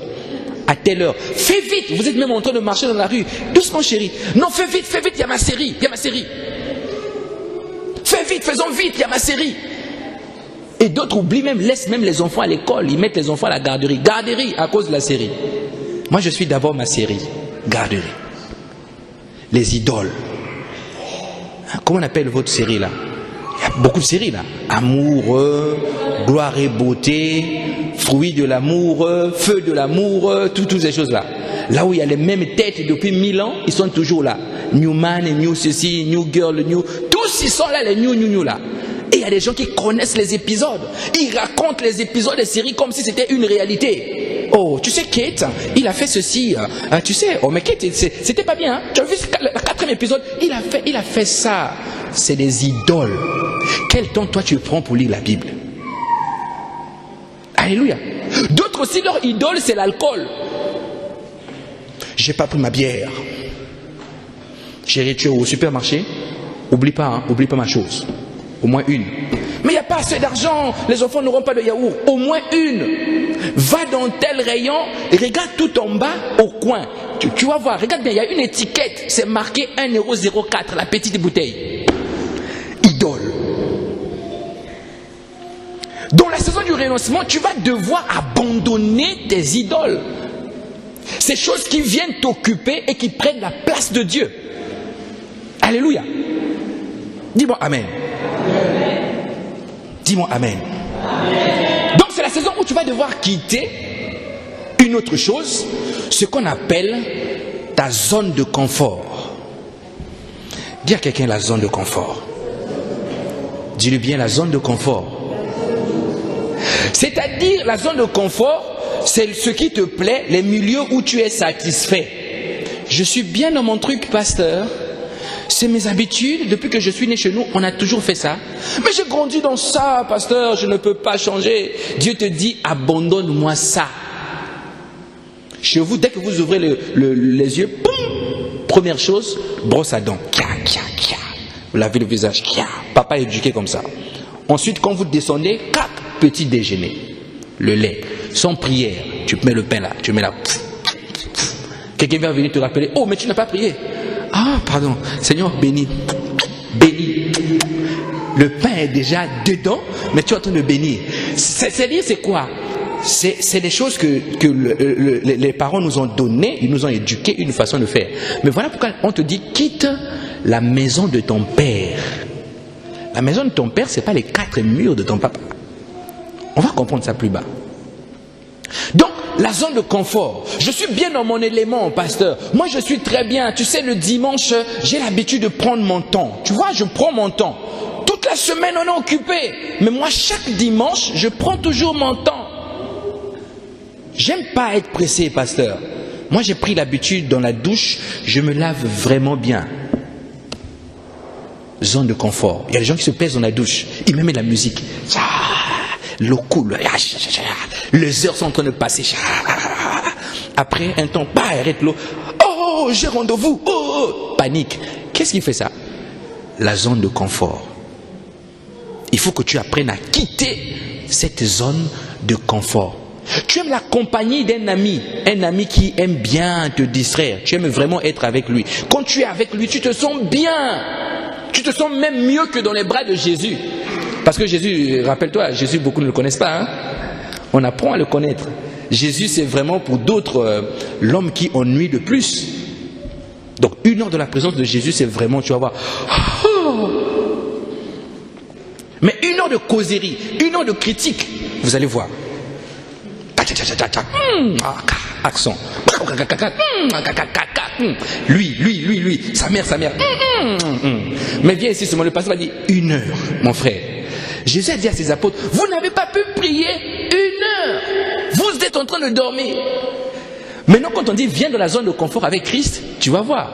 À telle heure. Fais vite. Vous êtes même en train de marcher dans la rue. Doucement, chérie. Non, fais vite. Il y a ma série. Fais vite, faisons vite. Il y a ma série. Et d'autres oublient même, laissent même les enfants à l'école. Ils mettent les enfants à la garderie. Garderie à cause de la série. Moi, je suis d'abord ma série. Garderie. Les idoles. Comment on appelle votre série là? Il y a beaucoup de séries là. Amoureux, gloire et beauté, fruit de l'amour, feu de l'amour, toutes ces choses là. Là où il y a les mêmes têtes depuis 1000 ans, ils sont toujours là. New man, new ceci, new girl, new. Tous ils sont là, les new là. Et il y a des gens qui connaissent les épisodes. Ils racontent les épisodes des séries comme si c'était une réalité. Oh, tu sais, Kate, il a fait ceci. Tu sais, oh, mais Kate, c'était pas bien. Hein? Tu as vu le 4e épisode? Il a fait ça. C'est des idoles. Quel temps toi tu prends pour lire la Bible? Alléluia. D'autres aussi, leur idole, c'est l'alcool. J'ai pas pris ma bière. Chérie, tu es au supermarché. Oublie pas ma chose. Au moins une. Mais il n'y a pas assez d'argent, les enfants n'auront pas de yaourt. Au moins une. Va dans tel rayon et regarde tout en bas au coin. Tu vas voir, regarde bien, il y a une étiquette, c'est marqué 1,04 €, la petite bouteille. Idole. Dans la saison du renoncement, tu vas devoir abandonner tes idoles. Ces choses qui viennent t'occuper et qui prennent la place de Dieu. Alléluia. Dis-moi Amen. Dis-moi Amen. Donc c'est la saison où tu vas devoir quitter une autre chose, ce qu'on appelle ta zone de confort. Dis à quelqu'un la zone de confort. Dis-lui bien la zone de confort. C'est-à-dire la zone de confort, c'est ce qui te plaît, les milieux où tu es satisfait. Je suis bien dans mon truc, pasteur. C'est mes habitudes. Depuis que je suis né chez nous, on a toujours fait ça. Mais j'ai grandi dans ça, pasteur, je ne peux pas changer. Dieu te dit, abandonne-moi ça. Chez vous, dès que vous ouvrez les yeux, boum, première chose, brosse à dents. Vous lavez le visage. Papa est éduqué comme ça. Ensuite, quand vous descendez, petit déjeuner. Le lait. Sans prière, tu mets le pain là, tu mets là. Quelqu'un va venir te rappeler, oh, mais tu n'as pas prié. Ah, pardon, Seigneur, bénis. Bénis. Le pain est déjà dedans, mais tu es en train de bénir. C'est-à-dire, c'est quoi? C'est des choses que les parents nous ont données, ils nous ont éduqués, une façon de faire. Mais voilà pourquoi on te dit, quitte la maison de ton père. La maison de ton père, ce n'est pas les 4 murs de ton papa. On va comprendre ça plus bas. Donc, la zone de confort. Je suis bien dans mon élément, pasteur. Moi, je suis très bien. Tu sais, le dimanche, j'ai l'habitude de prendre mon temps. Tu vois, je prends mon temps. Toute la semaine, on est occupé. Mais moi, chaque dimanche, je prends toujours mon temps. J'aime pas être pressé, pasteur. Moi, j'ai pris l'habitude dans la douche, je me lave vraiment bien. Zone de confort. Il y a des gens qui se plaisent dans la douche. Ils me mettent la musique. L'eau coule. Les heures sont en train de passer. Après un temps, arrête l'eau. Oh, j'ai rendez-vous. Oh, panique. Qu'est-ce qui fait ça? La zone de confort. Il faut que tu apprennes à quitter cette zone de confort. Tu aimes la compagnie d'un ami, un ami qui aime bien te distraire. Tu aimes vraiment être avec lui. Quand tu es avec lui, tu te sens bien. Tu te sens même mieux que dans les bras de Jésus. Parce que Jésus, rappelle-toi, Jésus, beaucoup ne le connaissent pas. Hein? On apprend à le connaître. Jésus, c'est vraiment pour d'autres l'homme qui ennuie le plus. Donc, 1 heure de la présence de Jésus, c'est vraiment, tu vas voir. Oh! Mais 1 heure de causerie, 1 heure de critique, vous allez voir. Accent. Lui, sa mère. Mais viens ici, le pasteur va dire 1 heure, mon frère. Jésus a dit à ses apôtres, vous n'avez pas pu prier 1 heure. Vous êtes en train de dormir. Maintenant, quand on dit viens dans la zone de confort avec Christ, tu vas voir.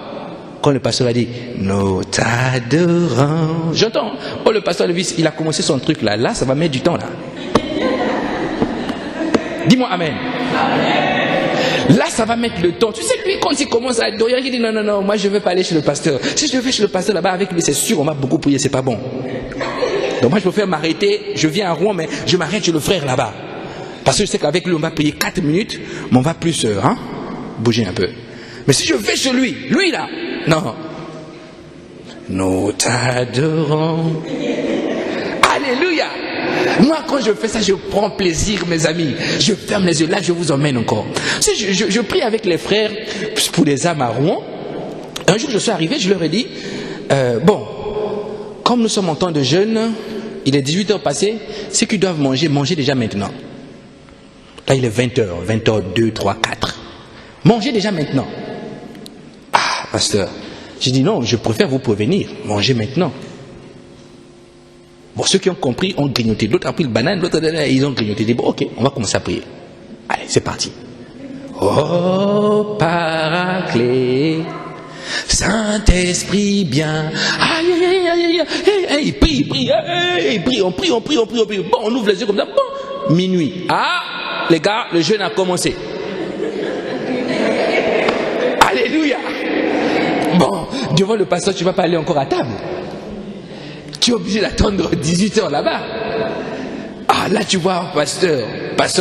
Quand le pasteur a dit nous t'adorons. J'entends. Oh, le pasteur Levis, il a commencé son truc là. Là, ça va mettre du temps là. Dis-moi amen. Amen. Là, ça va mettre le temps. Tu sais, lui, quand il commence à adorer, il dit non, moi je ne veux pas aller chez le pasteur. Si je vais chez le pasteur là-bas avec lui, c'est sûr, on va beaucoup prier, c'est pas bon. Donc moi, je préfère m'arrêter. Je viens à Rouen, mais je m'arrête chez le frère là-bas. Parce que je sais qu'avec lui, on va prier 4 minutes, mais on va plus bouger un peu. Mais si je vais chez lui là, non. Nous t'adorons. Alléluia. Moi, quand je fais ça, je prends plaisir, mes amis. Je ferme les yeux. Là, je vous emmène encore. Si je prie avec les frères pour les âmes à Rouen. Un jour, je suis arrivé, je leur ai dit, comme nous sommes en temps de jeûne, il est 18h passé, ceux qui doivent manger déjà maintenant. Là, il est 20h, 2, 3, 4. Mangez déjà maintenant. Ah, pasteur. J'ai dit non, je préfère vous prévenir. Mangez maintenant. Bon, ceux qui ont compris ont grignoté. L'autre a pris le banane, l'autre ils ont grignoté. Ils disent bon, ok, on va commencer à prier. Allez, c'est parti. Oh, Paraclet, Saint-Esprit bien. Aïe, il prie. On prie. Bon, on ouvre les yeux comme ça. Bon, minuit. Ah, les gars, le jeûne a commencé. Alléluia. Bon, devant le pasteur, tu ne vas pas aller encore à table. Tu es obligé d'attendre 18h là-bas. Ah, là tu vois, pasteur.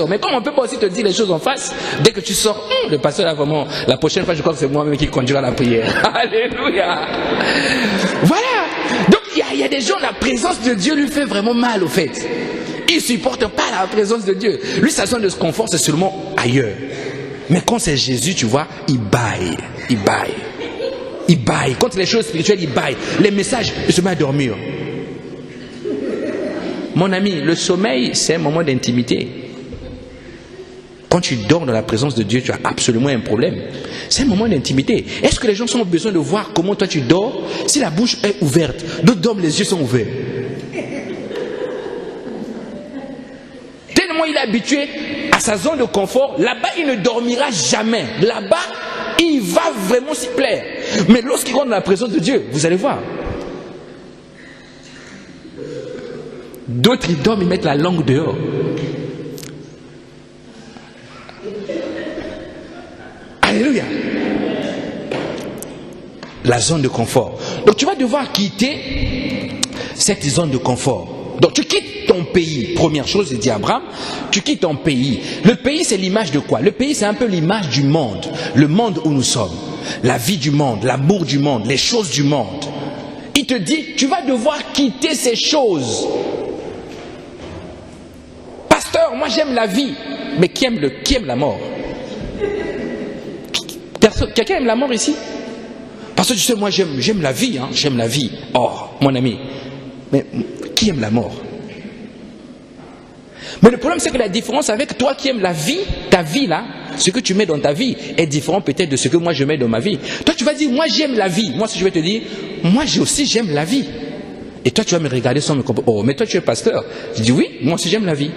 Mais comme on ne peut pas aussi te dire les choses en face, dès que tu sors, le pasteur là vraiment, la prochaine fois je crois que c'est moi-même qui conduira la prière. Alléluia. Voilà. Donc il y a des gens, la présence de Dieu lui fait vraiment mal au fait. Il ne supporte pas la présence de Dieu. Lui, sa zone de confort, c'est seulement ailleurs. Mais quand c'est Jésus, tu vois, il baille. Quand les choses spirituelles, il baille. Les messages, il se met à dormir. Mon ami, le sommeil, c'est un moment d'intimité. Quand tu dors dans la présence de Dieu, tu as absolument un problème. C'est un moment d'intimité. Est-ce que les gens ont besoin de voir comment toi tu dors si la bouche est ouverte? D'autres dorment, les yeux sont ouverts. Tellement il est habitué à sa zone de confort, là-bas il ne dormira jamais. Là-bas, il va vraiment s'y plaire. Mais lorsqu'il rentre dans la présence de Dieu, vous allez voir. D'autres, ils dorment, ils mettent la langue dehors. Alléluia. La zone de confort. Donc tu vas devoir quitter cette zone de confort. Donc tu quittes ton pays. Première chose, il dit Abraham, tu quittes ton pays. Le pays, c'est l'image de quoi? Le pays, c'est un peu l'image du monde. Le monde où nous sommes. La vie du monde, l'amour du monde, les choses du monde. Il te dit, tu vas devoir quitter ces choses. Pasteur, moi j'aime la vie. Mais qui aime la mort? Quelqu'un aime la mort ici? Parce que tu sais, moi j'aime la vie, j'aime la vie. Oh, mon ami. Mais qui aime la mort? Mais le problème, c'est que la différence avec toi qui aimes la vie, ta vie là, ce que tu mets dans ta vie est différent peut-être de ce que moi je mets dans ma vie. Toi, tu vas dire, moi j'aime la vie. Moi, si je vais te dire, moi aussi j'aime la vie. Et toi, tu vas me regarder sans me comprendre. Oh, mais toi, tu es pasteur. Je dis, oui, moi aussi j'aime la vie.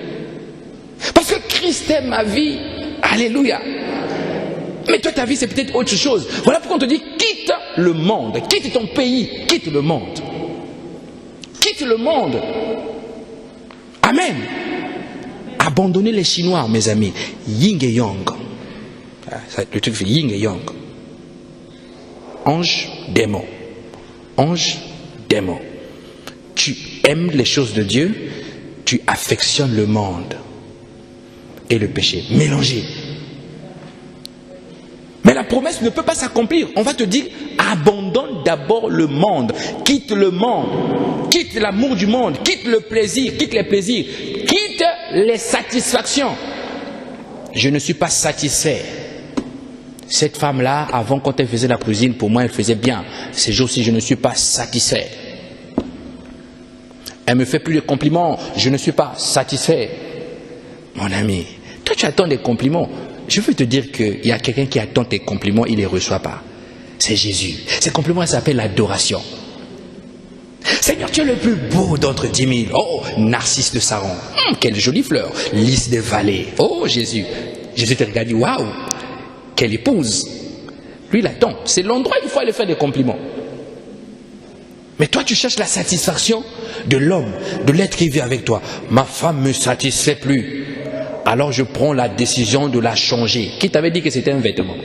Parce que Christ aime ma vie. Alléluia. Mais toi, ta vie, c'est peut-être autre chose. Voilà pourquoi on te dit, quitte le monde. Quitte ton pays. Quitte le monde. Quitte le monde. Amen. Abandonnez les Chinois, mes amis. Yin et Yang. Le truc fait Yin et Yang. Ange, démon. ange, démon. Tu aimes les choses de Dieu, tu affectionnes le monde et le péché. Mélangé. Mais la promesse ne peut pas s'accomplir. On va te dire, abandonne d'abord le monde. Quitte le monde. Quitte l'amour du monde. Quitte le plaisir. Quitte les plaisirs. Quitte les satisfactions. Je ne suis pas satisfait. Cette femme-là, avant, quand elle faisait la cuisine, pour moi, elle faisait bien. Ces jours-ci, je ne suis pas satisfait. Elle me fait plus de compliments. Je ne suis pas satisfait. Mon ami, toi, tu attends des compliments. Je veux te dire qu'il y a quelqu'un qui attend tes compliments, il ne les reçoit pas. C'est Jésus. Ces compliments s'appellent l'adoration. Seigneur, tu es le plus beau d'entre 10 000. Oh, Narcisse de Saron. Quelle jolie fleur. Lys des vallées. Oh, Jésus. Jésus te regarde et dit, waouh, quelle épouse. Lui, il attend. C'est l'endroit où il faut aller faire des compliments. Mais toi, tu cherches la satisfaction de l'homme, de l'être qui vit avec toi. Ma femme ne me satisfait plus. Alors je prends la décision de la changer. Qui t'avait dit que c'était un vêtement?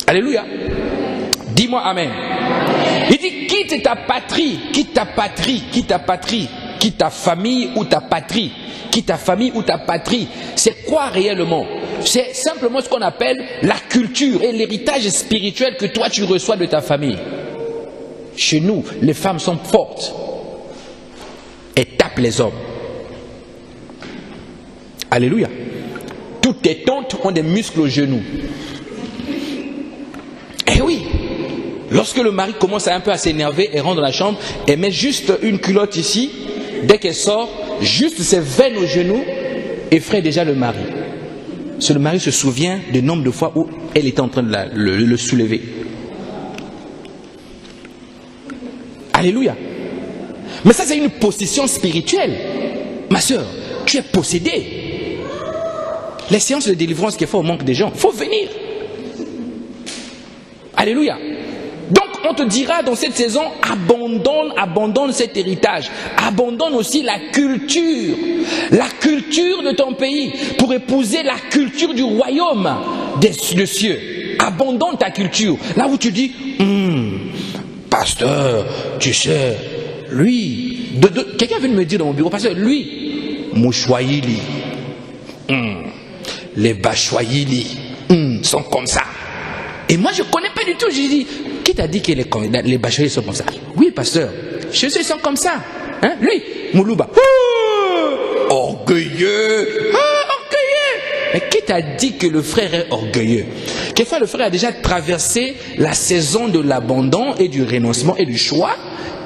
Alléluia. Dis-moi amen. Il dit quitte ta patrie, quitte ta patrie, quitte ta patrie, quitte ta famille ou ta patrie, quitte ta famille ou ta patrie. C'est quoi réellement? C'est simplement ce qu'on appelle la culture et l'héritage spirituel que toi tu reçois de ta famille. Chez nous, les femmes sont fortes et tapent les hommes. Alléluia. Toutes tes tantes ont des muscles aux genoux. Eh oui. Lorsque le mari commence un peu à s'énerver, elle rentre dans la chambre, elle met juste une culotte ici. Dès qu'elle sort, juste ses veines aux genoux effraient déjà le mari. Parce que le mari se souvient du nombre de fois où elle était en train de le soulever. Alléluia. Mais ça, c'est une possession spirituelle. Ma soeur, tu es possédée. Les séances de délivrance qu'il faut au manque des gens, il faut venir. Alléluia. Donc on te dira dans cette saison, abandonne cet héritage. Abandonne aussi la culture de ton pays pour épouser la culture du royaume des cieux. Abandonne ta culture. Là où tu dis, pasteur, tu sais, lui, quelqu'un vient de me dire dans mon bureau, pasteur, lui, Mouchouaïli, les Bachouaïli sont comme ça. Et moi je ne connais pas du tout. J'ai dit, qui t'a dit que les Bachouaïli sont comme ça? Oui, pasteur, chez eux ils sont comme ça. Hein? Lui, Moulouba, orgueilleux, orgueilleux. Mais qui t'a dit que le frère est orgueilleux? Quelquefois le frère a déjà traversé la saison de l'abandon et du renoncement et du choix.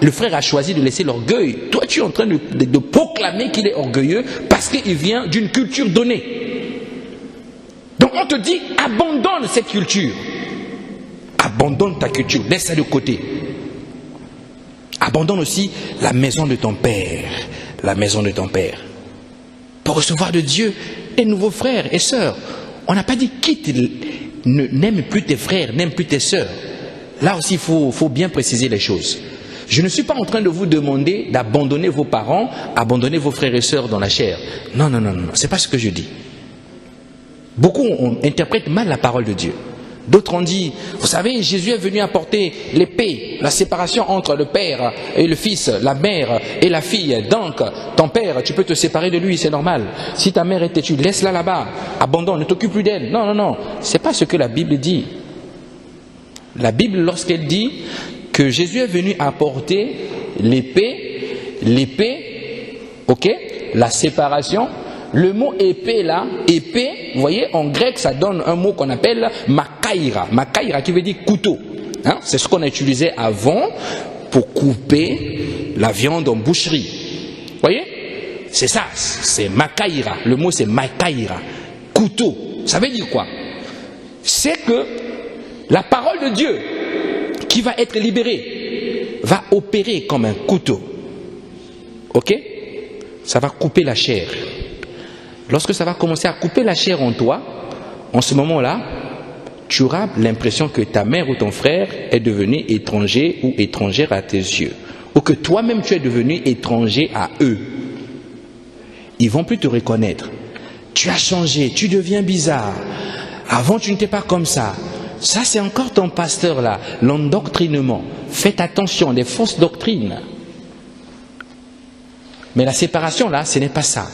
Le frère a choisi de laisser l'orgueil. Toi tu es en train de proclamer qu'il est orgueilleux parce qu'il vient d'une culture donnée. Donc on te dit, abandonne cette culture. Abandonne ta culture, laisse ça de côté. Abandonne aussi la maison de ton père. La maison de ton père. Pour recevoir de Dieu des nouveaux frères et sœurs. On n'a pas dit quitte, n'aime plus tes frères, n'aime plus tes sœurs. Là aussi, il faut bien préciser les choses. Je ne suis pas en train de vous demander d'abandonner vos parents, abandonner vos frères et sœurs dans la chair. Non, non, non, non, c'est pas ce que je dis. Beaucoup interprètent mal la parole de Dieu. D'autres ont dit, vous savez, Jésus est venu apporter l'épée, la séparation entre le père et le fils, la mère et la fille. Donc, ton père, tu peux te séparer de lui, c'est normal. Si ta mère est têtue, laisse-la là-bas, abandonne, ne t'occupe plus d'elle. Non, non, non, c'est pas ce que la Bible dit. La Bible, lorsqu'elle dit que Jésus est venu apporter l'épée, ok, la séparation. Le mot épée là, épée, vous voyez, en grec ça donne un mot qu'on appelle makaïra. Makaïra qui veut dire couteau. Hein? C'est ce qu'on utilisait avant pour couper la viande en boucherie. Vous voyez? C'est ça, c'est makaïra. Le mot c'est makaïra. Couteau. Ça veut dire quoi? C'est que la parole de Dieu qui va être libérée va opérer comme un couteau. Ok? Ça va couper la chair. Lorsque ça va commencer à couper la chair en toi, en ce moment-là, tu auras l'impression que ta mère ou ton frère est devenu étranger ou étrangère à tes yeux. Ou que toi-même tu es devenu étranger à eux. Ils ne vont plus te reconnaître. Tu as changé, tu deviens bizarre. Avant tu n'étais pas comme ça. Ça, c'est encore ton pasteur là, l'endoctrinement. Faites attention, des fausses doctrines. Mais la séparation là, ce n'est pas ça.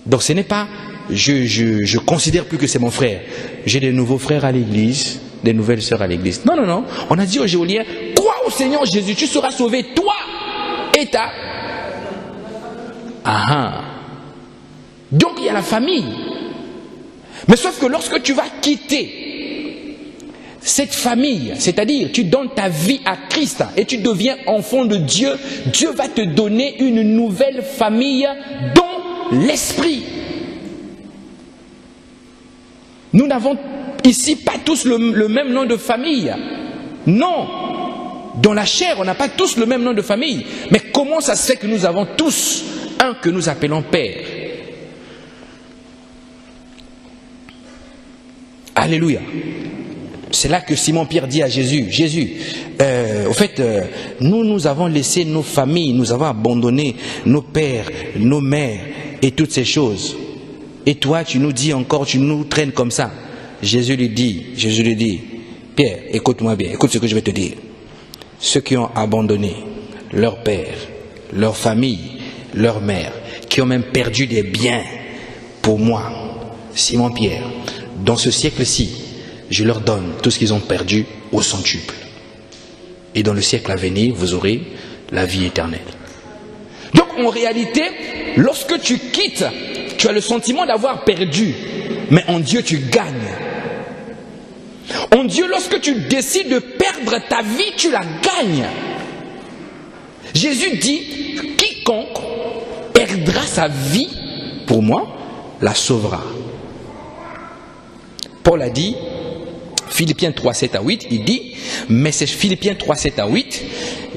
Donc ce n'est pas, je considère plus que c'est mon frère. J'ai des nouveaux frères à l'église, des nouvelles sœurs à l'église. Non, non, non. On a dit aux Géoliens, crois au Seigneur Jésus, tu seras sauvé, toi et ta. Ah. Donc il y a la famille. Mais sauf que lorsque tu vas quitter cette famille, c'est-à-dire tu donnes ta vie à Christ et tu deviens enfant de Dieu, Dieu va te donner une nouvelle famille dont l'esprit. Nous n'avons ici pas tous le même nom de famille. Non. Dans la chair, on n'a pas tous le même nom de famille. Mais comment ça se fait que nous avons tous un que nous appelons Père? Alléluia. C'est là que Simon-Pierre dit à Jésus, au fait, nous avons laissé nos familles, nous avons abandonné nos pères, nos mères et toutes ces choses. Et toi, tu nous dis encore, tu nous traînes comme ça. Jésus lui dit, Pierre, écoute-moi bien, écoute ce que je vais te dire. Ceux qui ont abandonné leur père, leur famille, leur mère, qui ont même perdu des biens pour moi, Simon-Pierre, dans ce siècle-ci, je leur donne tout ce qu'ils ont perdu au centuple. Et dans le siècle à venir, vous aurez la vie éternelle. Donc en réalité, lorsque tu quittes, tu as le sentiment d'avoir perdu. Mais en Dieu, tu gagnes. En Dieu, lorsque tu décides de perdre ta vie, tu la gagnes. Jésus dit, quiconque perdra sa vie, pour moi, la sauvera. Paul a dit, Philippiens 3, 7 à 8, il dit, mais c'est Philippiens 3, 7 à 8,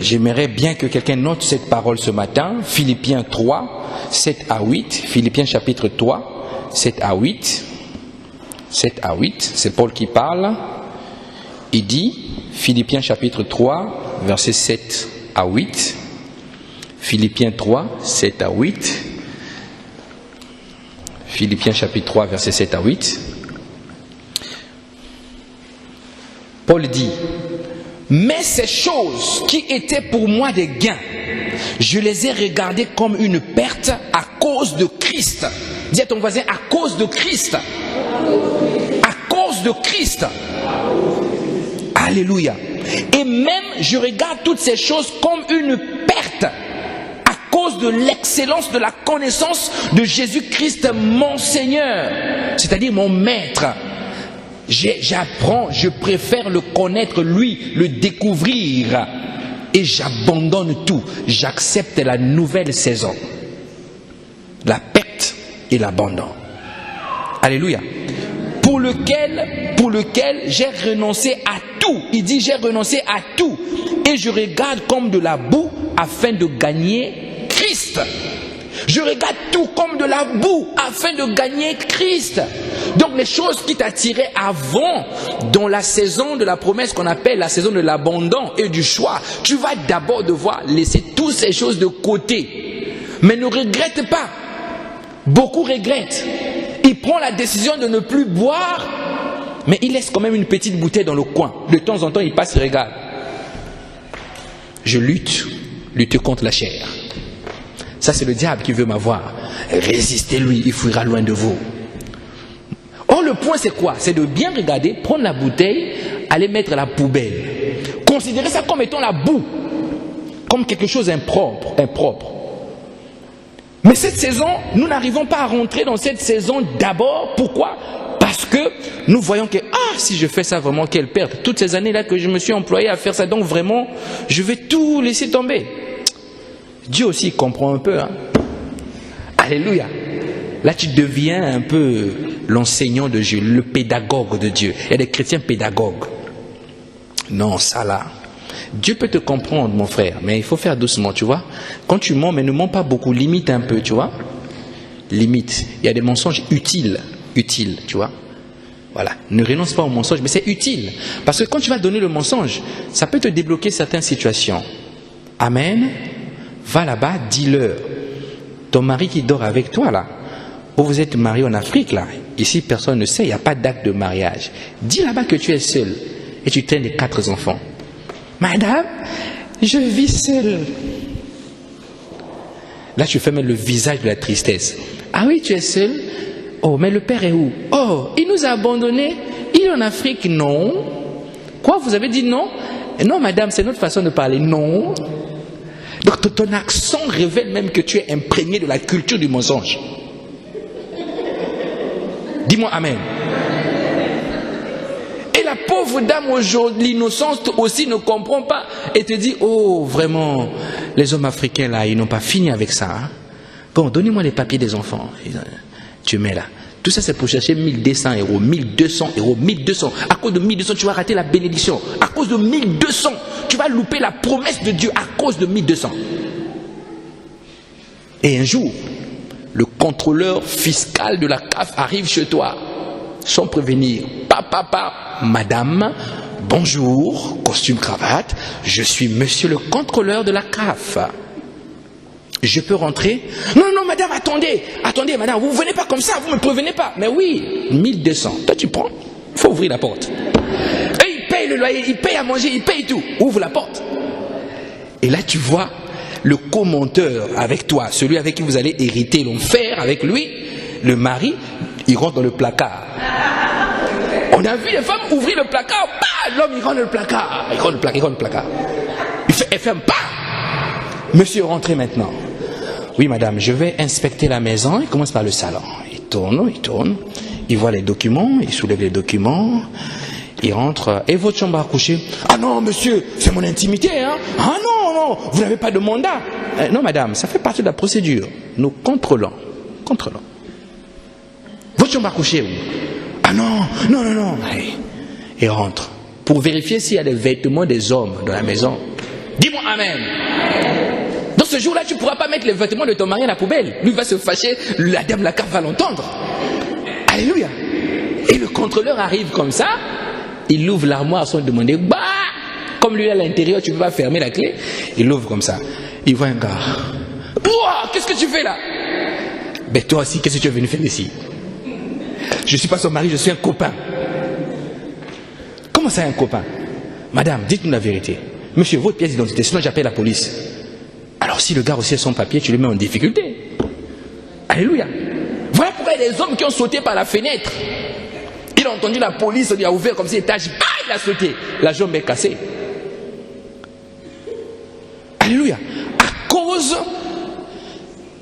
j'aimerais bien que quelqu'un note cette parole ce matin, Philippiens 3, 7 à 8, Philippiens chapitre 3, 7 à 8, 7 à 8, c'est Paul qui parle, il dit, Philippiens chapitre 3, versets 7 à 8, Philippiens 3, 7 à 8, Philippiens chapitre 3, versets 7 à 8, Paul dit, mais ces choses qui étaient pour moi des gains, je les ai regardées comme une perte à cause de Christ. Dis à ton voisin, à cause de Christ. À cause de Christ. Alléluia. Et même je regarde toutes ces choses comme une perte à cause de l'excellence de la connaissance de Jésus-Christ mon Seigneur, c'est-à-dire mon Maître. J'apprends, je préfère le connaître lui, le découvrir, et j'abandonne tout. J'accepte la nouvelle saison, la perte et l'abandon. Alléluia. Pour lequel j'ai renoncé à tout. Il dit j'ai renoncé à tout et je regarde comme de la boue afin de gagner Christ. Je regarde tout comme de la boue afin de gagner Christ. Donc les choses qui t'attiraient avant, dans la saison de la promesse qu'on appelle la saison de l'abandon et du choix, tu vas d'abord devoir laisser toutes ces choses de côté. Mais ne regrette pas. Beaucoup regrettent. Il prend la décision de ne plus boire, mais il laisse quand même une petite bouteille dans le coin. De temps en temps, il passe et regarde. Je lutte contre la chair. Ça, c'est le diable qui veut m'avoir. Résistez-lui, il fuira loin de vous. Or, le point, c'est quoi? C'est de bien regarder, prendre la bouteille, aller mettre à la poubelle. Considérez ça comme étant la boue, comme quelque chose d'impropre. Mais cette saison, nous n'arrivons pas à rentrer dans cette saison d'abord. Pourquoi? Parce que nous voyons que, si je fais ça vraiment, quelle perte. Toutes ces années-là que je me suis employé à faire ça, donc vraiment, je vais tout laisser tomber. Dieu aussi comprend un peu. Alléluia. Là, tu deviens un peu l'enseignant de Dieu, le pédagogue de Dieu. Il y a des chrétiens pédagogues. Non, ça là. Dieu peut te comprendre, mon frère, mais il faut faire doucement, tu vois. Quand tu mens, mais ne mens pas beaucoup, limite un peu, tu vois. Limite. Il y a des mensonges utiles, tu vois. Voilà. Ne renonce pas au mensonge, mais c'est utile. Parce que quand tu vas donner le mensonge, ça peut te débloquer certaines situations. Amen. Va là-bas, dis-leur. Ton mari qui dort avec toi, là, où vous êtes marié en Afrique, là, ici personne ne sait, il n'y a pas d'acte de mariage. Dis là-bas que tu es seul et tu traînes les 4 enfants. Madame, je vis seul. Là, tu fais même le visage de la tristesse. Ah oui, tu es seul? Oh, mais le père est où? Oh, il nous a abandonnés. Il est en Afrique? Non. Quoi, vous avez dit non? Non, madame, c'est notre façon de parler. Non. Donc, ton accent révèle même que tu es imprégné de la culture du mensonge. Dis-moi amen. Et la pauvre dame aujourd'hui, l'innocence aussi ne comprend pas et te dit, oh, vraiment, les hommes africains là, ils n'ont pas fini avec ça. Hein? Bon, donnez-moi les papiers des enfants. Tu mets là. Tout ça, c'est pour chercher 1200 euros, 1200 euros, 1200. À cause de 1200, tu vas rater la bénédiction. À cause de 1200, tu vas louper la promesse de Dieu à cause de 1200. Et un jour, le contrôleur fiscal de la CAF arrive chez toi, sans prévenir. Papa, madame, bonjour, costume cravate, je suis monsieur le contrôleur de la CAF. Je peux rentrer? Non, madame, attendez, madame, vous ne venez pas comme ça, vous ne me prévenez pas. Mais oui, 1200. Toi, tu prends, il faut ouvrir la porte. Et il paye le loyer, il paye à manger, il paye tout. Ouvre la porte. Et là, tu vois le commenteur avec toi, celui avec qui vous allez hériter l'enfer avec lui, le mari, il rentre dans le placard. On a vu les femmes ouvrir le placard, bah, l'homme il rentre dans le placard. Il rentre dans le placard. Elle ferme pas. Monsieur, rentrez maintenant. Oui, madame, je vais inspecter la maison. Il commence par le salon. Il tourne. Il voit les documents, il soulève les documents. Il rentre. Et votre chambre à coucher? Ah non, monsieur, c'est mon intimité. Hein? Ah non, vous n'avez pas de mandat. Non, madame, ça fait partie de la procédure. Nous contrôlons. Votre chambre à coucher, où? Ah non. Allez. Il rentre. Pour vérifier s'il y a des vêtements des hommes dans la maison. Dis-moi amen. Dans ce jour-là, tu ne pourras pas mettre les vêtements de ton mari à la poubelle. Lui va se fâcher, la dame de la carte va l'entendre. Alléluia. Et le contrôleur arrive comme ça, il ouvre l'armoire sans demander, bah, comme lui à l'intérieur, tu ne peux pas fermer la clé. Il l'ouvre comme ça. Il voit un gars. Ouah, qu'est-ce que tu fais là? Ben toi aussi, qu'est-ce que tu es venu faire ici? Je ne suis pas son mari, je suis un copain. Comment ça, un copain? Madame, dites-nous la vérité. Monsieur, votre pièce d'identité, sinon j'appelle la police. Alors si le gars aussi a son papier, tu le mets en difficulté. Alléluia. Voilà pourquoi il y a des hommes qui ont sauté par la fenêtre. Il a entendu la police, il a ouvert comme ça, étage, il a sauté. La jambe est cassée. Alléluia. À cause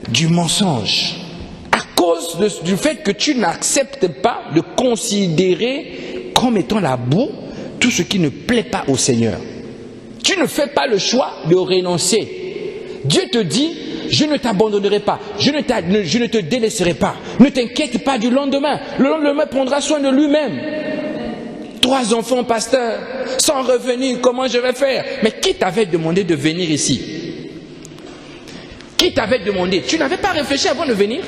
du mensonge, à cause du fait que tu n'acceptes pas de considérer comme étant la boue tout ce qui ne plaît pas au Seigneur. Tu ne fais pas le choix de renoncer. Dieu te dit, je ne t'abandonnerai pas, je ne te délaisserai pas. Ne t'inquiète pas du lendemain. Le lendemain prendra soin de lui-même. 3 enfants, pasteur, sans revenu, comment je vais faire? Mais qui t'avait demandé de venir ici? Qui t'avait demandé? Tu n'avais pas réfléchi avant de venir?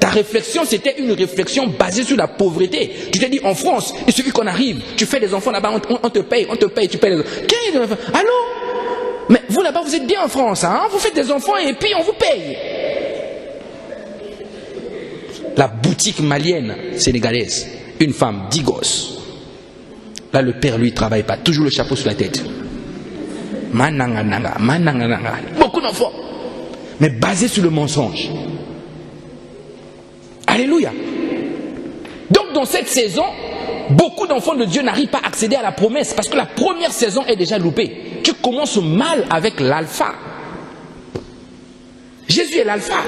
Ta réflexion, c'était une réflexion basée sur la pauvreté. Tu t'es dit, en France, il suffit qu'on arrive, tu fais des enfants là-bas, on te paye, tu payes les enfants. Allô? Mais vous là-bas, vous êtes bien en France, hein? Vous faites des enfants et puis on vous paye. La boutique malienne sénégalaise, une femme, 10 gosses. Là, le père, lui, ne travaille pas, toujours le chapeau sur la tête. Mananga. Beaucoup d'enfants, mais basés sur le mensonge. Alléluia. Donc dans cette saison, beaucoup d'enfants de Dieu n'arrivent pas à accéder à la promesse parce que la première saison est déjà loupée. Tu commences mal avec l'alpha. Jésus est l'alpha.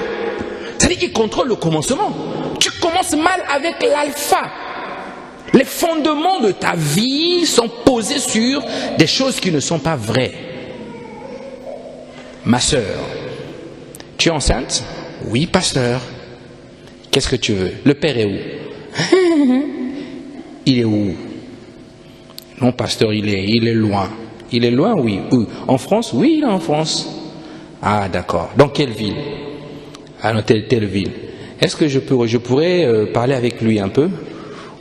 C'est-à-dire qu'il contrôle le commencement. Tu commences mal avec l'alpha. Les fondements de ta vie sont posés sur des choses qui ne sont pas vraies. Ma sœur, tu es enceinte? Oui, pasteur. Qu'est-ce que tu veux? Le père est où? Il est où? Non, pasteur, il est loin. Il est loin, oui. En France? Oui, il est en France. Ah, d'accord. Dans quelle ville? Ah, dans telle ville. Est-ce que je pourrais parler avec lui un peu?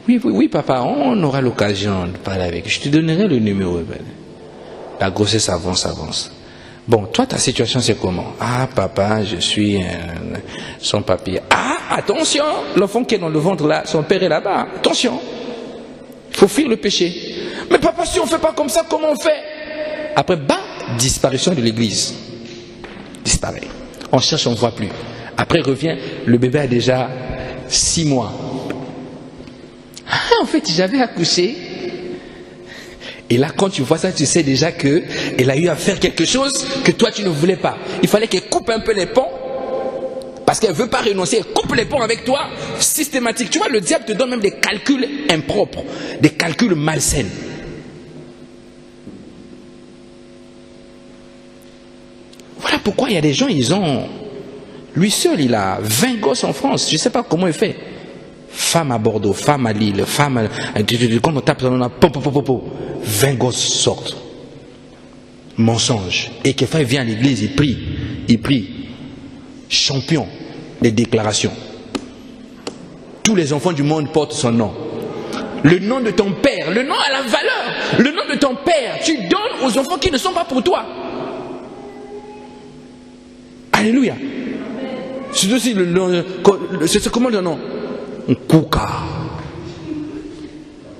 Oui, papa, on aura l'occasion de parler avec lui. Je te donnerai le numéro. La grossesse avance. Bon, toi, ta situation, c'est comment? Ah, papa, je suis sans papier. Ah, attention, l'enfant qui est dans le ventre là, son père est là-bas, attention, il faut fuir le péché. Mais papa, si on ne fait pas comme ça, comment on fait? Après, disparition de l'église. Disparaît. On cherche, on ne voit plus. Après revient, le bébé a déjà 6 mois. En fait, j'avais accouché. Et là, quand tu vois ça, tu sais déjà qu'elle a eu à faire quelque chose que toi, tu ne voulais pas. Il fallait qu'elle coupe un peu les ponts. Parce qu'elle ne veut pas renoncer. Elle coupe les ponts avec toi, systématique. Tu vois, le diable te donne même des calculs impropres, des calculs malsains. Voilà pourquoi il y a des gens, lui seul, il a 20 gosses en France. Je ne sais pas comment il fait. Femme à Bordeaux, femme à Lille, femme à... Quand on tape, on a 20 gosses sortent. Mensonge. Et quelquefois, il vient à l'église, il prie. Champion des déclarations. Tous les enfants du monde portent son nom. Le nom de ton père, le nom a la valeur. Le nom de ton père, tu donnes aux enfants qui ne sont pas pour toi. Alléluia. C'est aussi c'est comment le nom? Nkouka.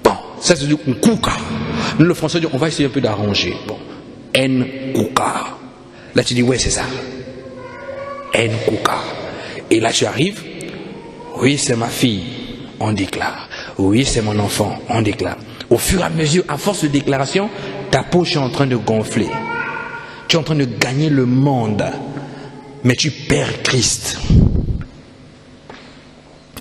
Bon, ça c'est du Nkouka. Nous le français, on va essayer un peu d'arranger. Bon, Nkouka. Là tu dis ouais c'est ça. Nkouka. Et là tu arrives. Oui c'est ma fille. On déclare. Oui c'est mon enfant. On déclare. Au fur et à mesure, à force de déclaration, ta poche est en train de gonfler. Tu es en train de gagner le monde. Mais tu perds Christ.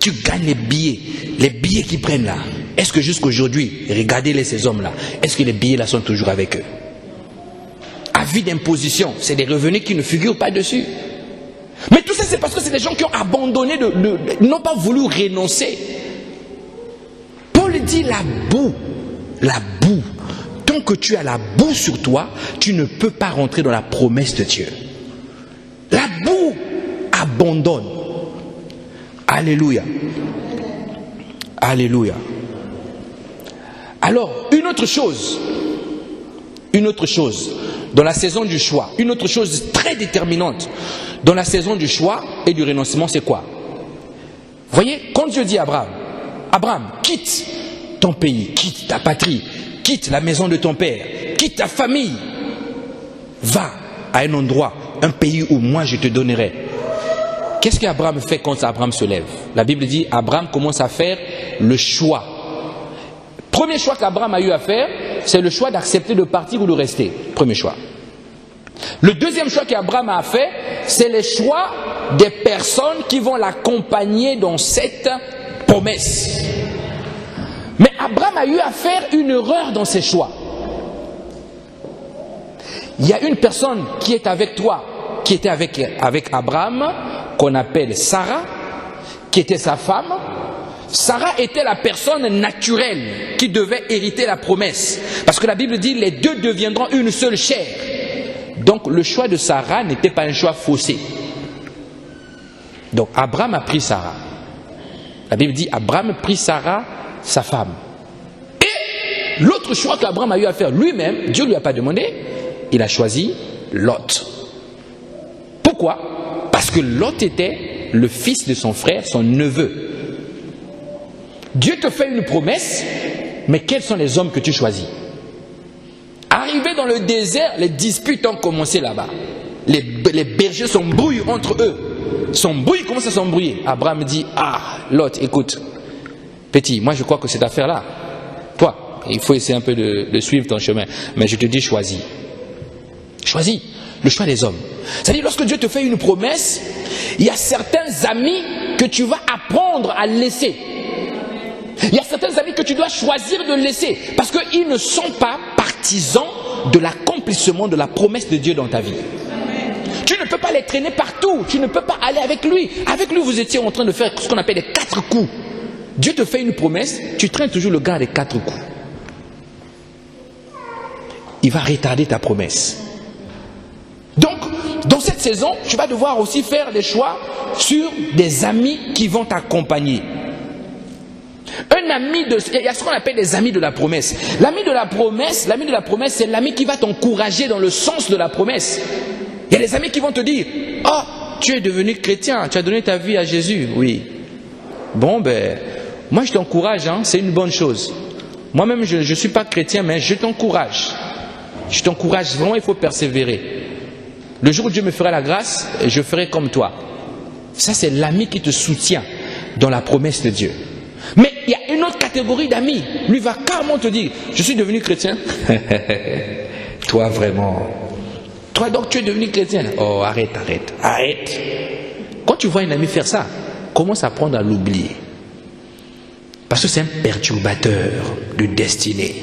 Tu gagnes les billets qu'ils prennent là. Est-ce que jusqu'aujourd'hui, regardez-les ces hommes-là, est-ce que les billets là sont toujours avec eux? Avis d'imposition, c'est des revenus qui ne figurent pas dessus. Mais tout ça c'est parce que c'est des gens qui ont abandonné, n'ont pas voulu renoncer. Paul dit la boue. Tant que tu as la boue sur toi, tu ne peux pas rentrer dans la promesse de Dieu. La boue abandonne. Alléluia. Alléluia. Alors, une autre chose, dans la saison du choix, une autre chose très déterminante, dans la saison du choix et du renoncement, c'est quoi? Voyez, quand Dieu dit à Abraham, quitte ton pays, quitte ta patrie, quitte la maison de ton père, quitte ta famille, va à un endroit, un pays où moi je te donnerai. Qu'est-ce qu'Abraham fait quand Abraham se lève? La Bible dit, Abraham commence à faire le choix. Premier choix qu'Abraham a eu à faire, c'est le choix d'accepter de partir ou de rester. Premier choix. Le deuxième choix qu'Abraham a fait, c'est le choix des personnes qui vont l'accompagner dans cette promesse. Mais Abraham a eu à faire une erreur dans ses choix. Il y a une personne qui est avec toi, qui était avec Abraham, qu'on appelle Sarah, qui était sa femme. Sarah était la personne naturelle qui devait hériter la promesse. Parce que la Bible dit, les deux deviendront une seule chair. Donc le choix de Sarah n'était pas un choix faussé. Donc Abraham a pris Sarah. La Bible dit, Abraham prit Sarah, sa femme. Et l'autre choix qu'Abraham a eu à faire lui-même, Dieu ne lui a pas demandé, il a choisi Lot. Pourquoi? Parce que Lot était le fils de son frère, son neveu. Dieu te fait une promesse, mais quels sont les hommes que tu choisis? Arrivé dans le désert, les disputes ont commencé là-bas. Les bergers s'embrouillent entre eux. S'embrouillent, commencent à s'embrouiller. Abraham dit, Lot, écoute, petit, moi je crois que cette affaire-là, toi, il faut essayer un peu de suivre ton chemin, mais je te dis, choisis. Choisis le choix des hommes. C'est-à-dire, lorsque Dieu te fait une promesse, il y a certains amis que tu vas apprendre à laisser. Il y a certains amis que tu dois choisir de laisser, parce qu'ils ne sont pas partisans de l'accomplissement de la promesse de Dieu dans ta vie. Tu ne peux pas les traîner partout, tu ne peux pas aller avec lui. Avec lui, vous étiez en train de faire ce qu'on appelle les 4 coups. Dieu te fait une promesse, tu traînes toujours le gars des 4 coups. Il va retarder ta promesse. Donc, dans cette saison, tu vas devoir aussi faire des choix sur des amis qui vont t'accompagner. Il y a ce qu'on appelle les amis de la promesse. L'ami de la promesse, c'est l'ami qui va t'encourager dans le sens de la promesse. Il y a des amis qui vont te dire, tu es devenu chrétien, tu as donné ta vie à Jésus. Oui, Bon, ben, moi je t'encourage, hein, c'est une bonne chose. Moi-même, je ne suis pas chrétien, mais je t'encourage. Je t'encourage, vraiment, il faut persévérer. Le jour où Dieu me fera la grâce, je ferai comme toi. Ça, c'est l'ami qui te soutient dans la promesse de Dieu. Mais il y a une autre catégorie d'amis. Lui va carrément te dire, je suis devenu chrétien. Toi, vraiment. Toi, donc, tu es devenu chrétien. Oh, arrête. Quand tu vois un ami faire ça, commence à apprendre à l'oublier. Parce que c'est un perturbateur de destinée.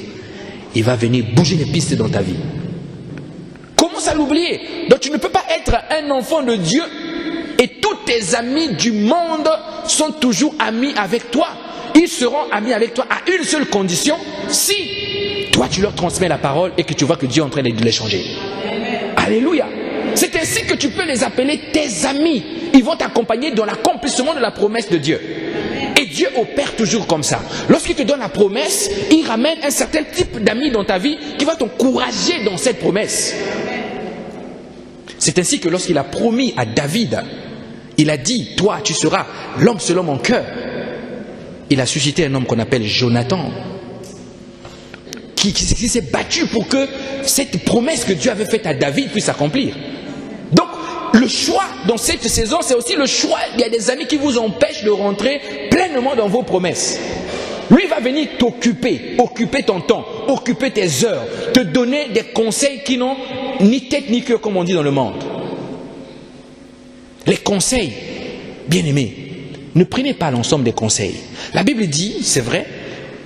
Il va venir bouger les pistes dans ta vie. Commence à l'oublier. Donc tu ne peux pas être un enfant de Dieu et tous tes amis du monde sont toujours amis avec toi. Ils seront amis avec toi à une seule condition, si toi tu leur transmets la parole et que tu vois que Dieu est en train de les changer. Alléluia. C'est ainsi que tu peux les appeler tes amis. Ils vont t'accompagner dans l'accomplissement de la promesse de Dieu. Et Dieu opère toujours comme ça. Lorsqu'il te donne la promesse, il ramène un certain type d'amis dans ta vie qui va t'encourager dans cette promesse. C'est ainsi que lorsqu'il a promis à David, il a dit, toi tu seras l'homme selon mon cœur. Il a suscité un homme qu'on appelle Jonathan, qui s'est battu pour que cette promesse que Dieu avait faite à David puisse s'accomplir. Donc, le choix dans cette saison, c'est aussi le choix. Il y a des amis qui vous empêchent de rentrer pleinement dans vos promesses. Lui va venir t'occuper, occuper ton temps, occuper tes heures, te donner des conseils qui n'ont ni tête ni cœur, comme on dit dans le monde. Les conseils, bien-aimés, ne prenez pas l'ensemble des conseils. La Bible dit, c'est vrai,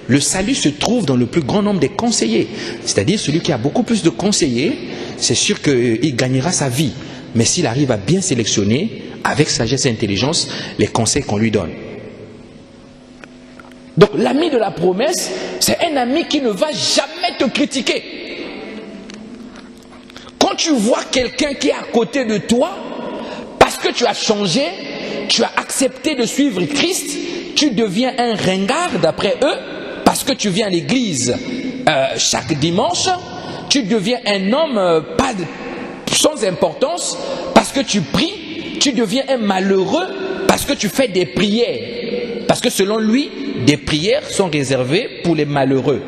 le salut se trouve dans le plus grand nombre des conseillers. C'est-à-dire celui qui a beaucoup plus de conseillers, c'est sûr qu'il gagnera sa vie. Mais s'il arrive à bien sélectionner, avec sagesse et intelligence, les conseils qu'on lui donne. Donc l'ami de la promesse, c'est un ami qui ne va jamais te critiquer. Quand tu vois quelqu'un qui est à côté de toi, parce que tu as changé, tu as accepté de suivre Christ, tu deviens un ringard d'après eux, parce que tu viens à l'église chaque dimanche, tu deviens un homme sans importance, parce que tu pries, tu deviens un malheureux, parce que tu fais des prières. Parce que selon lui, des prières sont réservées pour les malheureux.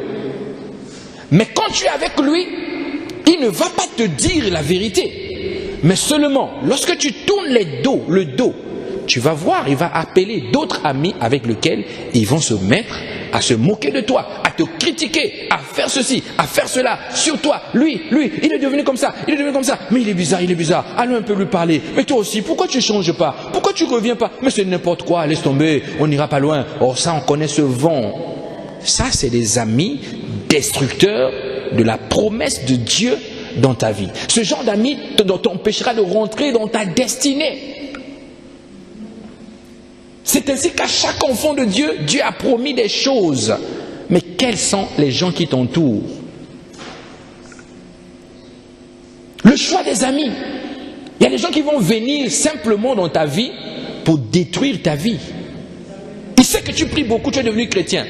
Mais quand tu es avec lui, il ne va pas te dire la vérité. Mais seulement, lorsque tu tournes le dos, tu vas voir, il va appeler d'autres amis avec lesquels ils vont se mettre à se moquer de toi, à te critiquer, à faire ceci, à faire cela, sur toi. Lui, il est devenu comme ça, mais il est bizarre, allons un peu lui parler. Mais toi aussi, pourquoi tu ne changes pas? Pourquoi tu ne reviens pas? Mais c'est n'importe quoi, laisse tomber, on n'ira pas loin. Oh, ça, on connaît ce vent. Ça, c'est des amis destructeurs de la promesse de Dieu dans ta vie. Ce genre d'amis t'empêchera de rentrer dans ta destinée. C'est ainsi qu'à chaque enfant de Dieu, Dieu a promis des choses. Mais quels sont les gens qui t'entourent? Le choix des amis. Il y a des gens qui vont venir simplement dans ta vie pour détruire ta vie. Il sait que tu pries beaucoup, tu es devenu chrétien.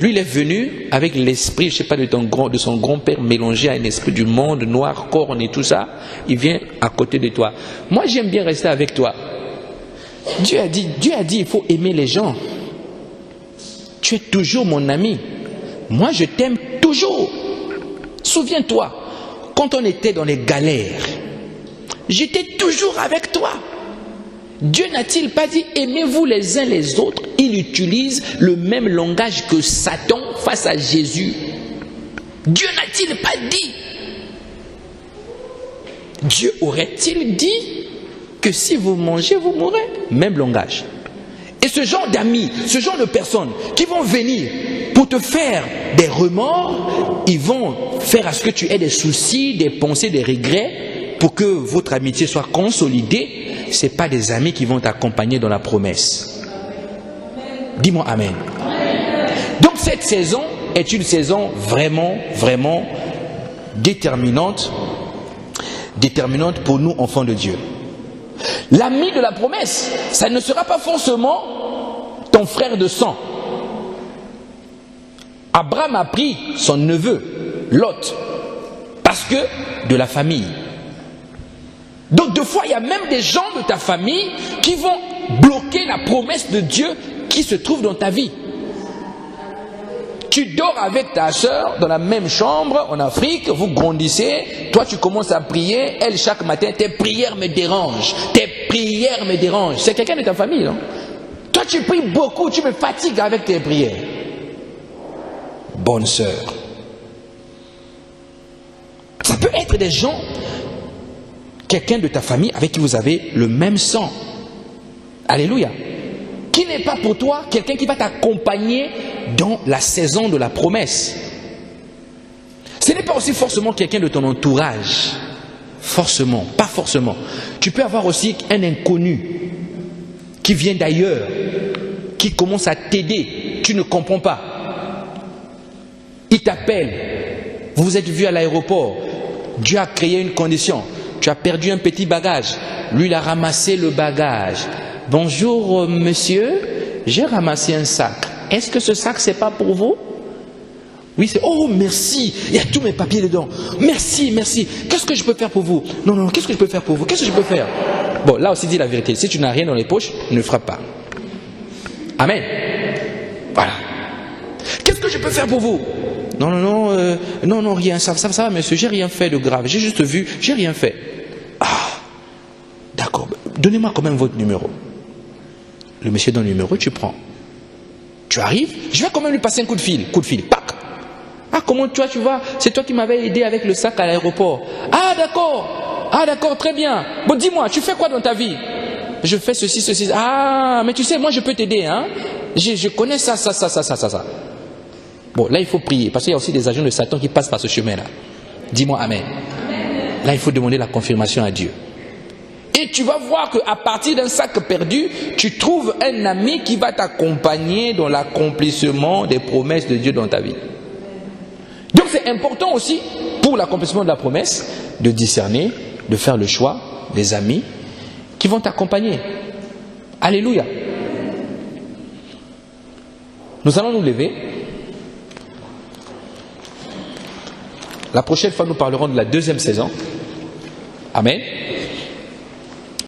Lui, il est venu avec l'esprit, je ne sais pas, de son grand-père mélangé à un esprit du monde, noir, corne et tout ça. Il vient à côté de toi. Moi, j'aime bien rester avec toi. Dieu a dit, il faut aimer les gens. Tu es toujours mon ami. Moi, je t'aime toujours. Souviens-toi, quand on était dans les galères, j'étais toujours avec toi. Dieu n'a-t-il pas dit aimez-vous les uns les autres? Il utilise le même langage que Satan face à Jésus. Dieu n'a-t-il pas dit? Dieu aurait-il dit que si vous mangez, vous mourrez? Même langage. Et ce genre d'amis, ce genre de personnes qui vont venir pour te faire des remords, ils vont faire à ce que tu aies des soucis, des pensées, des regrets, pour que votre amitié soit consolidée. Ce n'est pas des amis qui vont t'accompagner dans la promesse. Dis-moi Amen. Donc cette saison est une saison vraiment, vraiment déterminante pour nous, enfants de Dieu. L'ami de la promesse, ça ne sera pas forcément ton frère de sang. Abraham a pris son neveu, Lot, parce que de la famille. Donc, des fois, il y a même des gens de ta famille qui vont bloquer la promesse de Dieu qui se trouve dans ta vie. Tu dors avec ta soeur dans la même chambre en Afrique, vous grandissez, toi tu commences à prier, elle chaque matin, tes prières me dérangent, tes prières me dérangent. C'est quelqu'un de ta famille, non? Toi tu pries beaucoup, tu me fatigues avec tes prières. Bonne sœur. Ça peut être des gens, quelqu'un de ta famille avec qui vous avez le même sang. Alléluia. Qui n'est pas pour toi quelqu'un qui va t'accompagner dans la saison de la promesse. Ce n'est pas aussi forcément quelqu'un de ton entourage. Forcément, pas forcément. Tu peux avoir aussi un inconnu qui vient d'ailleurs, qui commence à t'aider. Tu ne comprends pas. Il t'appelle. Vous vous êtes vu à l'aéroport. Dieu a créé une condition. Tu as perdu un petit bagage. Lui, il a ramassé le bagage. Bonjour, monsieur. J'ai ramassé un sac. Est-ce que ce sac, c'est pas pour vous? Oui, c'est... Oh, merci. Il y a tous mes papiers dedans. Merci, merci. Qu'est-ce que je peux faire pour vous? Non, non, qu'est-ce que je peux faire pour vous? Qu'est-ce que je peux faire? Bon, là aussi, dis la vérité. Si tu n'as rien dans les poches, ne frappe pas. Amen. Voilà. Qu'est-ce que je peux faire pour vous? Non, non, non, non, non, rien. Ça va, monsieur. J'ai rien fait de grave. J'ai juste vu. J'ai rien fait. Ah, d'accord. Donnez-moi quand même votre numéro. Le monsieur donne le numéro, tu prends. Tu arrives, je vais quand même lui passer un coup de fil, pac. Ah, comment toi tu vois, c'est toi qui m'avais aidé avec le sac à l'aéroport. Ah, d'accord, très bien. Bon, dis-moi, tu fais quoi dans ta vie? Je fais ceci, ceci. Ah, mais tu sais, moi je peux t'aider, hein. Je connais ça. Bon, là il faut prier, parce qu'il y a aussi des agents de Satan qui passent par ce chemin-là. Dis-moi amen. Là il faut demander la confirmation à Dieu. Et tu vas voir qu'à partir d'un sac perdu, tu trouves un ami qui va t'accompagner dans l'accomplissement des promesses de Dieu dans ta vie. Donc c'est important aussi, pour l'accomplissement de la promesse, de discerner, de faire le choix des amis qui vont t'accompagner. Alléluia. Nous allons nous lever. La prochaine fois, nous parlerons de la deuxième saison. Amen.